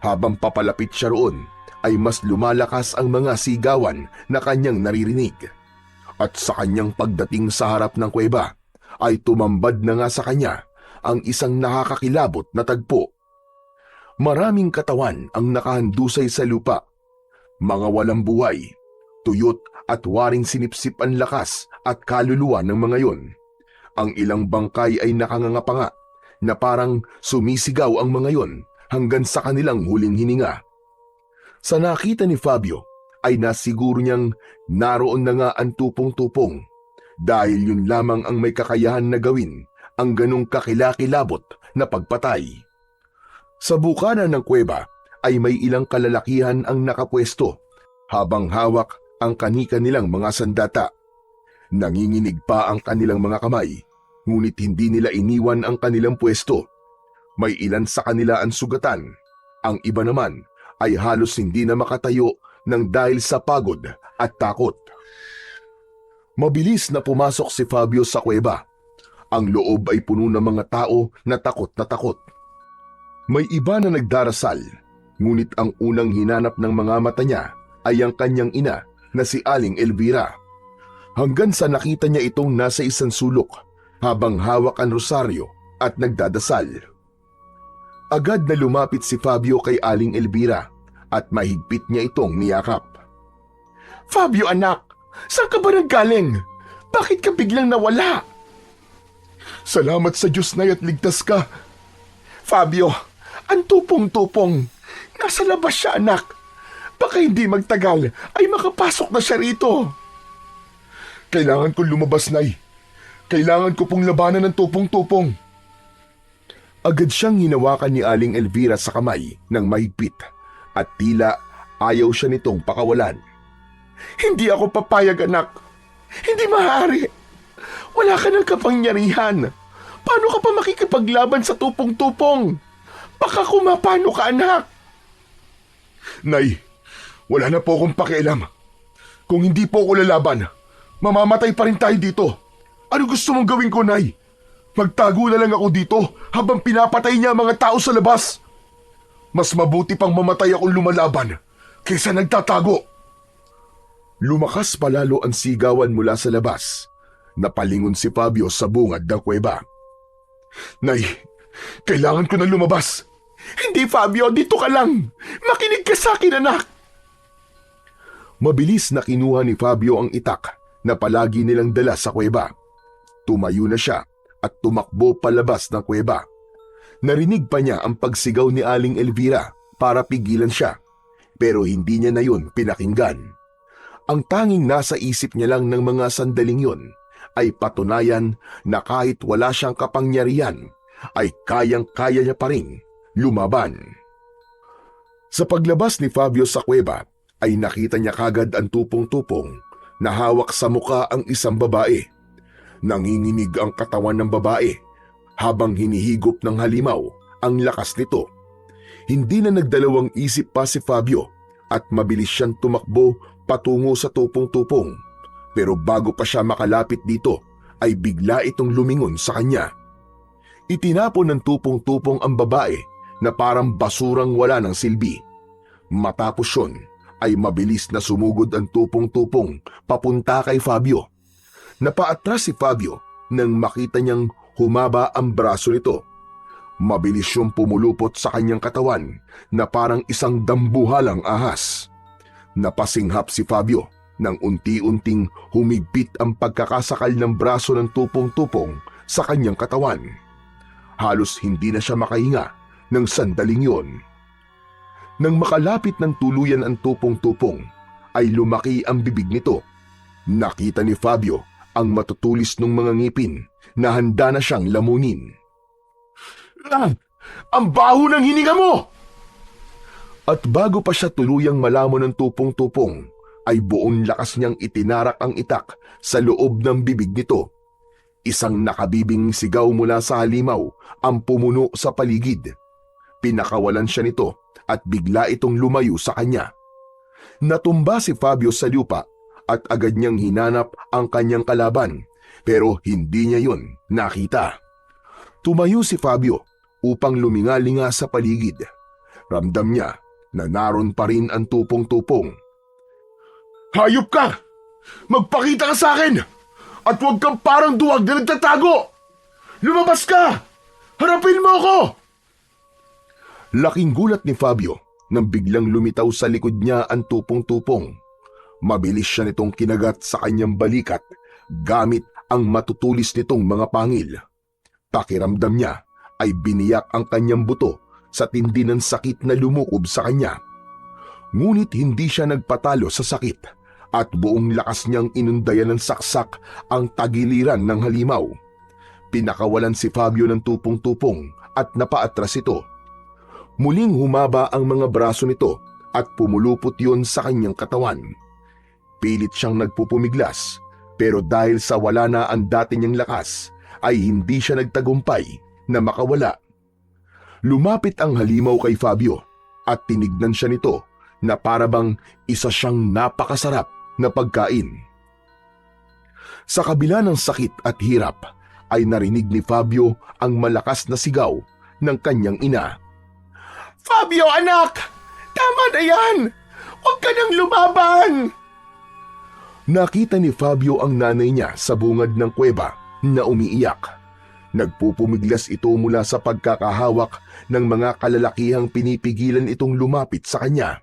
Habang papalapit siya roon, ay mas lumalakas ang mga sigawan na kanyang naririnig. At sa kanyang pagdating sa harap ng kuweba, ay tumambad na nga sa kanya ang isang nakakakilabot na tagpo. Maraming katawan ang nakahandusay sa lupa. Mga walang buhay, tuyot at waring sinipsip ang lakas at kaluluwa ng mga yon. Ang ilang bangkay ay nakangangapanga na parang sumisigaw ang mga yon hanggang sa kanilang huling hininga. Sa nakita ni Fabio ay nasiguro niyang naroon na nga ang tupong-tupong dahil yun lamang ang may kakayahan na gawin ang ganong kakilakilabot na pagpatay. Sa bukana ng kuweba ay may ilang kalalakihan ang nakapwesto habang hawak ang kanika nilang mga sandata. Nanginginig pa ang kanilang mga kamay, ngunit hindi nila iniwan ang kanilang pwesto. May ilan sa kanila ang sugatan, ang iba naman ay halos hindi na makatayo ng dahil sa pagod at takot. Mabilis na pumasok si Fabio sa kuweba. Ang loob ay puno ng mga tao na takot na takot. May iba na nagdarasal, ngunit ang unang hinanap ng mga mata niya ay ang kanyang ina na si Aling Elvira. Hanggang sa nakita niya itong nasa isang sulok habang hawak ang rosaryo at nagdadasal. Agad na lumapit si Fabio kay Aling Elvira at mahigpit niya itong niyakap. Fabio anak, saan ka ba nanggaling? Bakit ka biglang nawala? Salamat sa Diyos na at ligtas ka. Fabio, ang tupong-tupong. Nasa labas siya anak. Baka hindi magtagal ay makapasok na siya rito. Kailangan kong lumabas, Nay. Kailangan ko pong labanan ng tupong-tupong. Agad siyang hinawakan ni Aling Elvira sa kamay ng mahigpit at tila ayaw siya nitong pakawalan. Hindi ako papayag anak. Hindi maaari. Wala ka ng kapangyarihan. Paano ka pa makikipaglaban sa tupong-tupong? Baka kumapano ka anak. Nay, wala na po akong pakialam. Kung hindi po ako lalaban, mamamatay pa rin tayo dito. Ano gusto mong gawin ko, Nay? Magtago na lang ako dito habang pinapatay niya ang mga tao sa labas. Mas mabuti pang mamatay akong lumalaban kaysa nagtatago. Lumakas palalo ang sigawan mula sa labas. Napalingon si Fabio sa bungad ng kuweba. Nay, kailangan ko na lumabas. Hindi Fabio, dito ka lang. Makinig ka sa akin anak. Mabilis na kinuha ni Fabio ang itak na palagi nilang dala sa kuweba. Tumayo na siya at tumakbo palabas ng kuweba. Narinig pa niya ang pagsigaw ni Aling Elvira para pigilan siya, pero hindi niya na yun pinakinggan. Ang tanging nasa isip niya lang ng mga sandaling yun ay patunayan na kahit wala siyang kapangyarihan, ay kayang-kaya niya pa rin lumaban. Sa paglabas ni Fabio sa kuweba, ay nakita niya kagad ang tupong-tupong na hawak sa muka ang isang babae. Nanginginig ang katawan ng babae habang hinihigop ng halimaw ang lakas nito. Hindi na nagdalawang isip pa si Fabio at mabilis siyang tumakbo patungo sa tupong-tupong. Pero bago pa siya makalapit dito, ay bigla itong lumingon sa kanya. Itinapon ng tupong-tupong ang babae na parang basurang wala ng silbi. Matapos yun, ay mabilis na sumugod ang tupong-tupong papunta kay Fabio. Napaatras si Fabio nang makita niyang humaba ang braso nito. Mabilis siyang pumulupot sa kanyang katawan na parang isang dambuhalang ahas. Napasinghap si Fabio nang unti-unting humigpit ang pagkakasakal ng braso ng tupong-tupong sa kanyang katawan. Halos hindi na siya makahinga ng sandaling yon. Nang makalapit ng tuluyan ang tupong-tupong, ay lumaki ang bibig nito. Nakita ni Fabio ang matutulis ng mga ngipin na handa na siyang lamunin. Ang baho ng hininga mo! At bago pa siya tuluyang malamon ng tupong-tupong, ay buong lakas niyang itinarak ang itak sa loob ng bibig nito. Isang nakabibing sigaw mula sa halimaw ang pumuno sa paligid. Pinakawalan siya nito at bigla itong lumayo sa kanya. Natumba si Fabio sa lupa at agad niyang hinanap ang kanyang kalaban, pero hindi niya yon nakita. Tumayo si Fabio upang lumingalinga sa paligid. Ramdam niya na naroon pa rin ang tupong-tupong. Hayop ka! Magpakita ka sa akin! At huwag kang parang duwag na nagtatago! Lumabas ka! Harapin mo ako! Laking gulat ni Fabio nang biglang lumitaw sa likod niya ang tupong-tupong. Mabilis siya nitong kinagat sa kanyang balikat gamit ang matutulis nitong mga pangil. Pakiramdam niya ay biniyak ang kanyang buto sa tindi ng sakit na lumukob sa kanya. Ngunit hindi siya nagpatalo sa sakit at buong lakas niyang inundayan ng saksak ang tagiliran ng halimaw. Pinakawalan si Fabio ng tupong-tupong at napaatras ito. Muling humaba ang mga braso nito at pumulupot yon sa kanyang katawan. Pilit siyang nagpupumiglas, pero dahil sa wala na ang dati niyang lakas, ay hindi siya nagtagumpay na makawala. Lumapit ang halimaw kay Fabio at tinignan siya nito na parabang isa siyang napakasarap na pagkain. Sa kabila ng sakit at hirap, ay narinig ni Fabio ang malakas na sigaw ng kanyang ina. Fabio, anak! Tama na yan! Huwag ka nang lumaban! Nakita ni Fabio ang nanay niya sa bungad ng kuweba na umiiyak. Nagpupumiglas ito mula sa pagkakahawak ng mga kalalakihang pinipigilan itong lumapit sa kanya.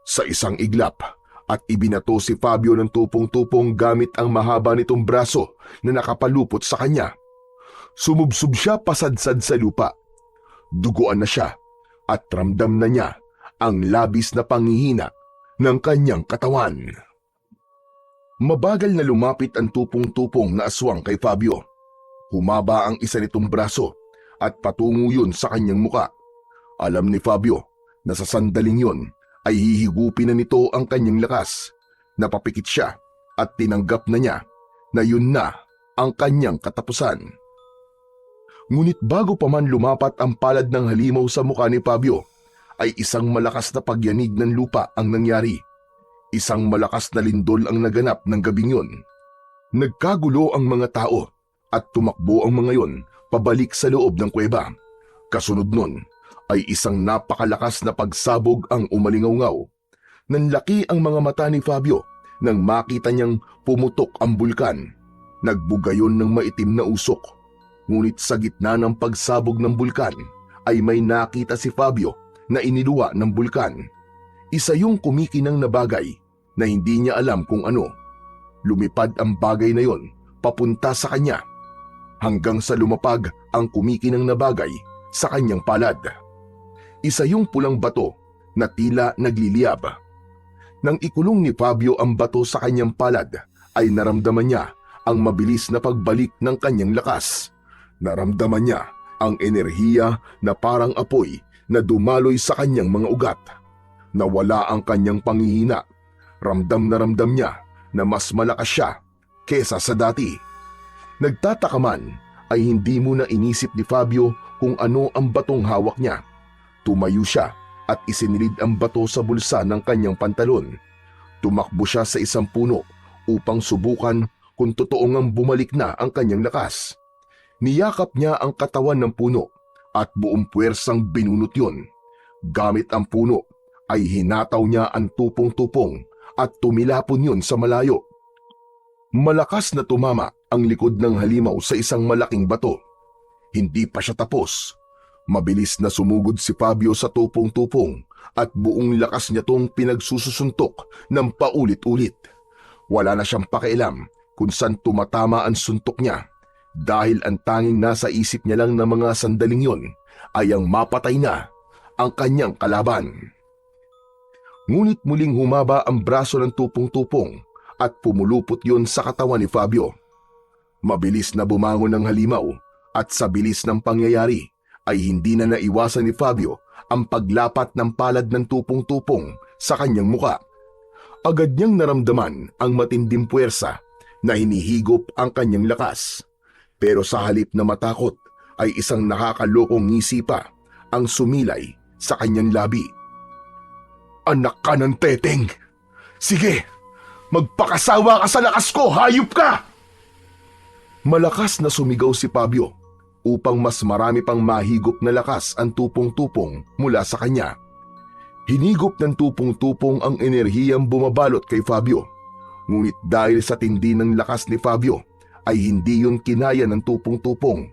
Sa isang iglap at ibinato si Fabio ng tupong-tupong gamit ang mahaba nitong braso na nakapalupot sa kanya. Sumubsob siya pasadsad sa lupa. Duguan na siya at ramdam na niya ang labis na panghihina ng kanyang katawan. Mabagal na lumapit ang tupong-tupong na aswang kay Fabio. Humaba ang isa nitong braso at patungo yun sa kanyang muka. Alam ni Fabio na sa sandaling yun ay hihigupin na nito ang kanyang lakas. Napapikit siya at tinanggap na niya na yun na ang kanyang katapusan. Ngunit bago pa man lumapat ang palad ng halimaw sa mukha ni Fabio, ay isang malakas na pagyanig ng lupa ang nangyari. Isang malakas na lindol ang naganap ng gabing yun. Nagkagulo ang mga tao at tumakbo ang mga yon pabalik sa loob ng kuweba. Kasunod nun ay isang napakalakas na pagsabog ang umalingaw-ngaw. Nanlaki ang mga mata ni Fabio nang makita niyang pumutok ang bulkan. Nagbugayon ng maitim na usok. Ngunit sa gitna ng pagsabog ng bulkan ay may nakita si Fabio na iniluwa ng bulkan. Isa yung kumikinang na bagay na hindi niya alam kung ano. Lumipad ang bagay na yon papunta sa kanya hanggang sa lumapag ang kumikinang na bagay sa kanyang palad. Isa yung pulang bato na tila nagliliyab. Nang ikulong ni Fabio ang bato sa kanyang palad ay naramdaman niya ang mabilis na pagbalik ng kanyang lakas. Naramdaman niya ang enerhiya na parang apoy na dumaloy sa kanyang mga ugat. Nawala ang kanyang panghihina. Ramdam na ramdam niya na mas malakas siya kesa sa dati. Nagtataka man ay hindi muna inisip ni Fabio kung ano ang batong hawak niya. Tumayo siya at isinilid ang bato sa bulsa ng kanyang pantalon. Tumakbo siya sa isang puno upang subukan kung totoo ngang bumalik na ang kanyang lakas. Niyakap niya ang katawan ng puno at buong puwersang binunot yun. Gamit ang puno ay hinataw niya ang tupong-tupong at tumilapon yun sa malayo. Malakas na tumama ang likod ng halimaw sa isang malaking bato. Hindi pa siya tapos. Mabilis na sumugod si Fabio sa tupong-tupong at buong lakas niya tong pinagsususuntok ng paulit-ulit. Wala na siyang pakialam kung saan tumatama ang suntok niya dahil ang tanging nasa isip niya lang na mga sandaling yon ay ang mapatay na ang kanyang kalaban. Ngunit muling humaba ang braso ng tupong-tupong at pumulupot yon sa katawan ni Fabio. Mabilis na bumangon ang halimaw at sa bilis ng pangyayari ay hindi na naiwasan ni Fabio ang paglapat ng palad ng tupong-tupong sa kanyang muka. Agad niyang naramdaman ang matinding puwersa na hinihigop ang kanyang lakas. Pero sa halip na matakot ay isang nakakalokong ngisi pa ang sumilay sa kanyang labi. Anak ka ng teteng! Sige, magpakasawa ka sa lakas ko, hayop ka! Malakas na sumigaw si Fabio upang mas marami pang mahigop na lakas ang tupong-tupong mula sa kanya. Hinigop ng tupong-tupong ang enerhiyang bumabalot kay Fabio. Ngunit dahil sa tindi ng lakas ni Fabio ay hindi yun kinaya ng tupong-tupong.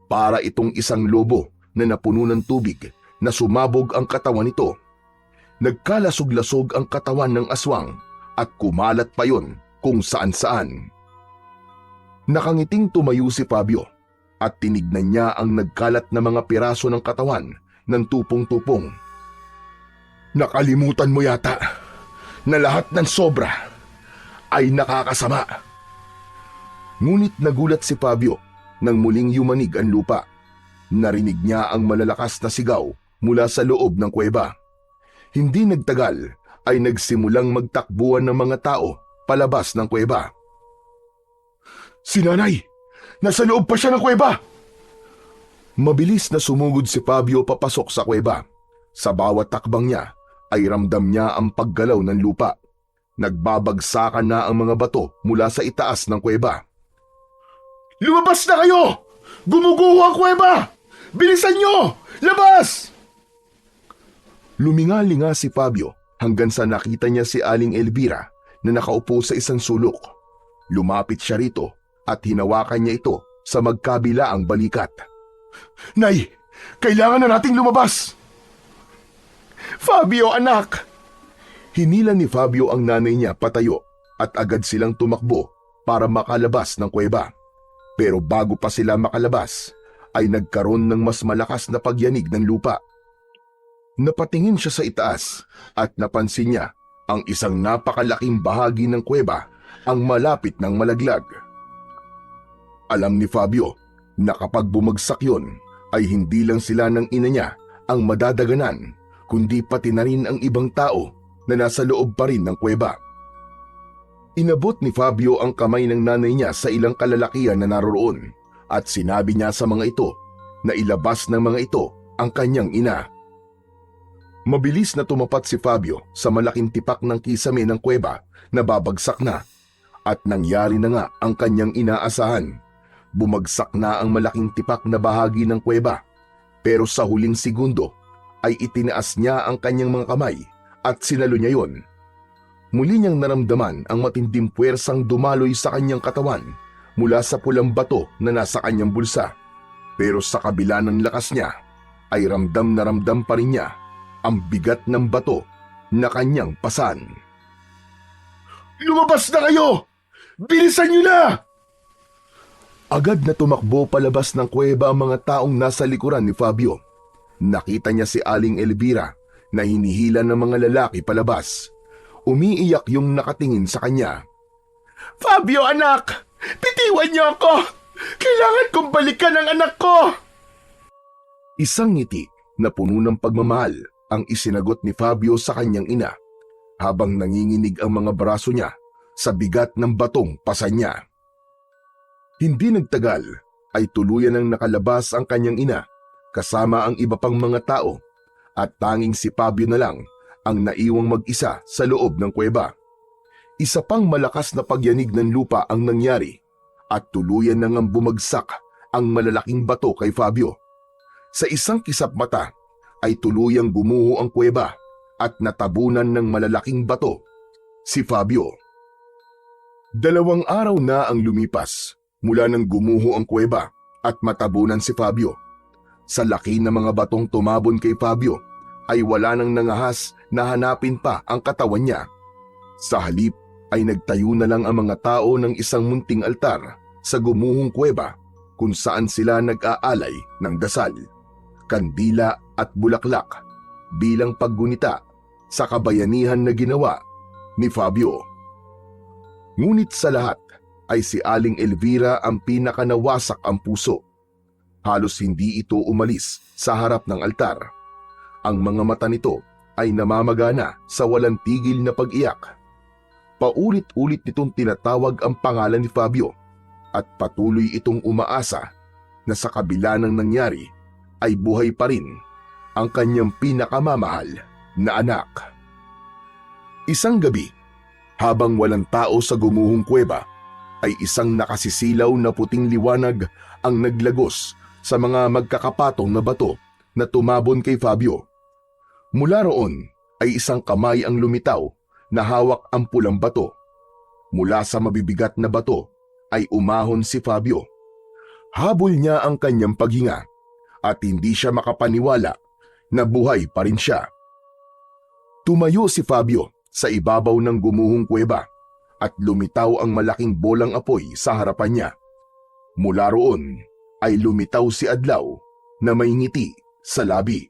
Para itong isang lobo na napuno ng tubig na sumabog ang katawan nito. Nagkalasog-lasog ang katawan ng aswang at kumalat pa yon kung saan-saan. Nakangiting tumayo si Fabio at tinignan niya ang nagkalat na mga piraso ng katawan ng tupong-tupong. Nakalimutan mo yata na lahat ng sobra ay nakakasama. Ngunit nagulat si Fabio nang muling yumanig ang lupa. Narinig niya ang malalakas na sigaw mula sa loob ng kuweba. Hindi nagtagal ay nagsimulang magtakbuhan ng mga tao palabas ng kuweba. Si nanay! Nasa loob pa siya ng kuweba! Mabilis na sumugod si Fabio papasok sa kuweba. Sa bawat takbang niya ay ramdam niya ang paggalaw ng lupa. Nagbabagsakan na ang mga bato mula sa itaas ng kuweba. Lumabas na kayo! Gumuguho ang kuweba! Bilisan nyo! Labas! Luminga-linga si Fabio hanggang sa nakita niya si Aling Elvira na nakaupo sa isang sulok. Lumapit siya rito at hinawakan niya ito sa magkabilaang balikat. Nay, kailangan na nating lumabas! Fabio, anak! Hinila ni Fabio ang nanay niya patayo at agad silang tumakbo para makalabas ng kuweba. Pero bago pa sila makalabas, ay nagkaroon ng mas malakas na pagyanig ng lupa. Napatingin siya sa itaas at napansin niya ang isang napakalaking bahagi ng kuweba ang malapit ng malaglag. Alam ni Fabio na kapag bumagsak yon ay hindi lang sila ng ina niya ang madadaganan, kundi pati na rin ang ibang tao na nasa loob pa rin ng kuweba. Inabot ni Fabio ang kamay ng nanay niya sa ilang kalalakihan na naroroon at sinabi niya sa mga ito na ilabas ng mga ito ang kanyang ina. Mabilis na tumapat si Fabio sa malaking tipak ng kisame ng kuweba na babagsak na at nangyari na nga ang kanyang inaasahan. Bumagsak na ang malaking tipak na bahagi ng kuweba pero sa huling segundo ay itinaas niya ang kanyang mga kamay at sinalo niya yon. Muli niyang naramdaman ang matinding puwersang dumaloy sa kanyang katawan mula sa pulang bato na nasa kanyang bulsa. Pero sa kabila ng lakas niya ay ramdam na ramdam pa rin niya ang bigat ng bato na kanyang pasan. Lumabas na kayo! Bilisan niyo na! Agad na tumakbo palabas ng kuweba ang mga taong nasa likuran ni Fabio. Nakita niya si Aling Elvira na hinihila ng mga lalaki palabas. Umiiyak yung nakatingin sa kanya. Fabio, anak! Bitiwan niyo ako! Kailangan kong balikan ang anak ko! Isang ngiti na puno ng pagmamahal ang isinagot ni Fabio sa kanyang ina habang nanginginig ang mga braso niya sa bigat ng batong pasan niya. Hindi nagtagal ay tuluyan ng nakalabas ang kanyang ina kasama ang iba pang mga tao at tanging si Fabio na lang ang naiwang mag-isa sa loob ng kuweba. Isa pang malakas na pagyanig ng lupa ang nangyari at tuluyan nang bumagsak ang malalaking bato kay Fabio. Sa isang kisap mata ay tuluyang gumuho ang kuweba at natabunan ng malalaking bato si Fabio. 2 araw na ang lumipas mula nang gumuho ang kuweba at matabunan si Fabio. Sa laki ng mga batong tumabon kay Fabio ay wala nang nangahas na hanapin pa ang katawan niya. Sa halip ay nagtayo na lang ang mga tao ng isang munting altar sa gumuhong kuweba kung saan sila nag-aalay ng dasal, kandila at bulaklak bilang paggunita sa kabayanihan na ginawa ni Fabio. Ngunit sa lahat ay si Aling Elvira ang pinakanawasak ang puso. Halos hindi ito umalis sa harap ng altar. Ang mga mata nito ay namamagana sa walang tigil na pag-iyak. Paulit-ulit nitong tinatawag ang pangalan ni Fabio at patuloy itong umaasa na sa kabila ng nangyari ay buhay pa rin ang kanyang pinakamamahal na anak. Isang gabi, habang walang tao sa gumuhong kuweba, ay isang nakasisilaw na puting liwanag ang naglagos sa mga magkakapatong na bato na tumabon kay Fabio. Mula roon ay isang kamay ang lumitaw na hawak ang pulang bato. Mula sa mabibigat na bato ay umahon si Fabio. Habol niya ang kanyang paghinga at hindi siya makapaniwala na buhay pa rin siya. Tumayo si Fabio sa ibabaw ng gumuhong kuweba at lumitaw ang malaking bolang apoy sa harapan niya. Mula roon ay lumitaw si Adlaw na may ngiti sa labi.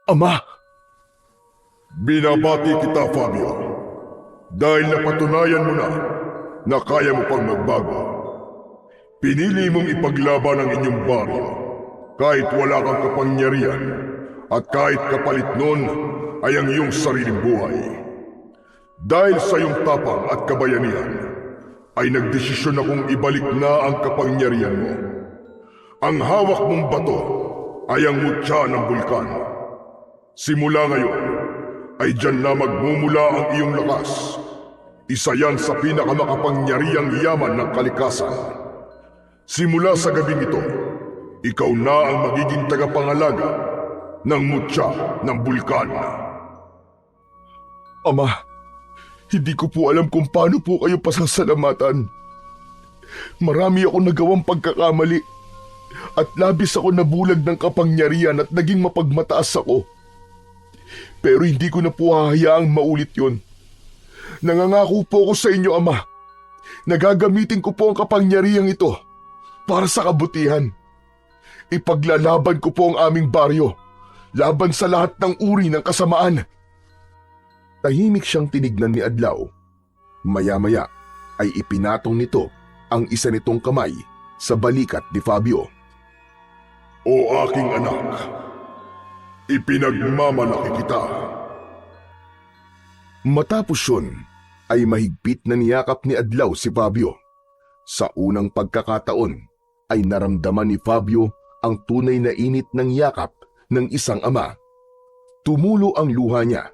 Ama! Binabati kita, Fabio. Dahil napatunayan mo na kaya mo pang magbago. Pinili mong ipaglaban ang inyong baryo kahit wala kang kapangyarihan at kahit kapalit nun ay ang iyong sariling buhay. Dahil sa iyong tapang at kabayanihan ay nagdesisyon akong ibalik na ang kapangyarihan mo. Ang hawak mong bato ay ang mutya ng bulkan. Simula ngayon ay diyan na magmumula ang iyong lakas. Isa yan sa pinakamakapangyarihang yaman ng kalikasan. Simula sa gabing ito, ikaw na ang magiging tagapangalaga ng mutya ng bulkan. Ama, hindi ko po alam kung paano po kayo pasasalamatan. Marami ako nagawang pagkakamali at labis ako nabulag ng kapangyarihan at naging mapagmataas ako. Pero hindi ko na po hahayaang maulit yon. Nangangako po ako sa inyo, Ama, na gagamitin ko po ang kapangyarihang ito para sa kabutihan. Ipaglalaban ko po ang aming baryo laban sa lahat ng uri ng kasamaan. Tahimik siyang tinignan ni Adlaw. Maya-maya ay ipinatong nito ang isa nitong kamay sa balikat ni Fabio. O aking anak, ipinagmamalaki kita. Matapos yun, ay mahigpit na niyakap ni Adlaw si Fabio. Sa unang pagkakataon, ay naramdaman ni Fabio ang tunay na init ng yakap ng isang ama. Tumulo ang luha niya,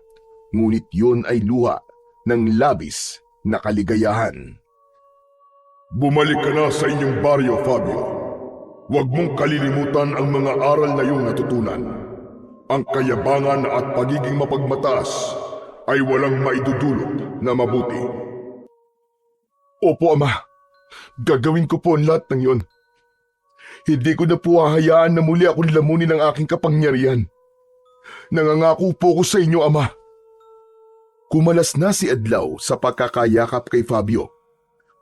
ngunit yun ay luha ng labis na kaligayahan. Bumalik ka na sa inyong baryo, Fabio. Huwag mong kalilimutan ang mga aral na iyong natutunan. Ang kayabangan at pagiging mapagmataas ay walang maidudulot na mabuti. Opo, Ama. Gagawin ko po ang lahat ng yon. Hindi ko na po hahayaan na muli akong lamunin ang aking kapangyarihan. Nangangako po ko sa inyo, Ama. Kumalas na si Adlaw sa pagkakayakap kay Fabio.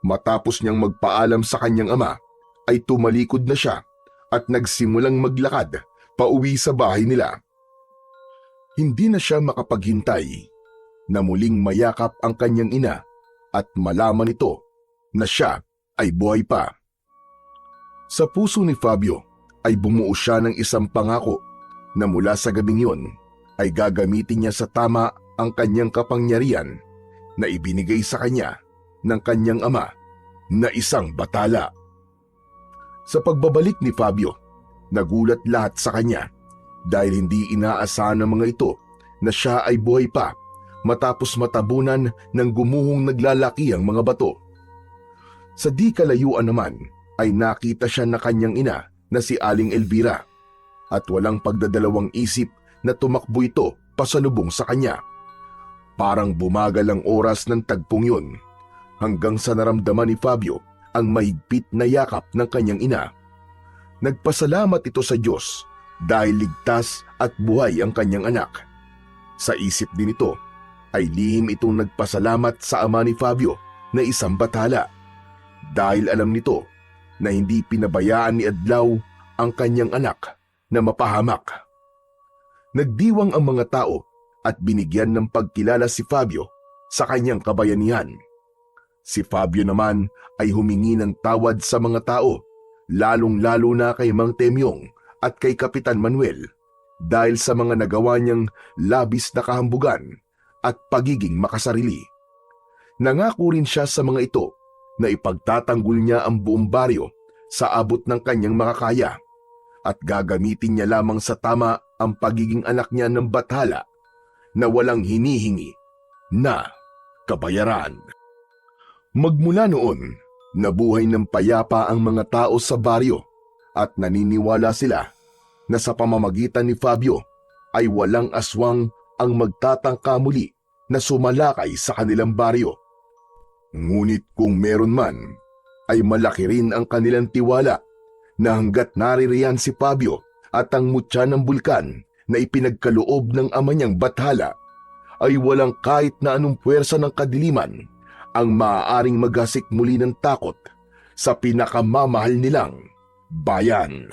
Matapos niyang magpaalam sa kanyang ama, ay tumalikod na siya at nagsimulang maglakad pauwi sa bahay nila. Hindi na siya makapaghintay na muling mayakap ang kanyang ina at malaman nito na siya ay buhay pa. Sa puso ni Fabio ay bumuo siya ng isang pangako na mula sa gabing yun ay gagamitin niya sa tama ang kanyang kapangyarihan na ibinigay sa kanya ng kanyang ama na isang batala. Sa pagbabalik ni Fabio, nagulat lahat sa kanya dahil hindi inaasahan ng mga ito na siya ay buhay pa matapos matabunan ng gumuhong naglalaki ang mga bato. Sa di kalayuan naman ay nakita siya na kanyang ina na si Aling Elvira at walang pagdadalawang isip na tumakbo ito pasalubong sa kanya. Parang bumagal ang oras ng tagpong yun hanggang sa naramdaman ni Fabio ang mahigpit na yakap ng kanyang ina. Nagpasalamat ito sa Diyos dahil ligtas at buhay ang kanyang anak. Sa isip din ito ay lihim itong nagpasalamat sa ama ni Fabio na isang bathala dahil alam nito na hindi pinabayaan ni Adlaw ang kanyang anak na mapahamak. Nagdiwang ang mga tao at binigyan ng pagkilala si Fabio sa kanyang kabayanihan. Si Fabio naman ay humingi ng tawad sa mga tao, lalong-lalo na kay Mang Temyong at kay Kapitan Manuel dahil sa mga nagawa niyang labis na kahambugan at pagiging makasarili. Nangako rin siya sa mga ito na ipagtatanggol niya ang buong baryo sa abot ng kanyang makakaya at gagamitin niya lamang sa tama ang pagiging anak niya ng bathala na walang hinihingi na kabayaran. Magmula noon, nabuhay ng payapa ang mga tao sa baryo at naniniwala sila na sa pamamagitan ni Fabio ay walang aswang ang magtatangka muli na sumalakay sa kanilang baryo. Ngunit kung meron man, ay malaki rin ang kanilang tiwala na hanggat naririyan si Fabio at ang mutya ng bulkan na ipinagkaloob ng ama niyang bathala, ay walang kahit na anong puwersa ng kadiliman ang maaaring maghasik muli ng takot sa pinakamamahal nilang bayan.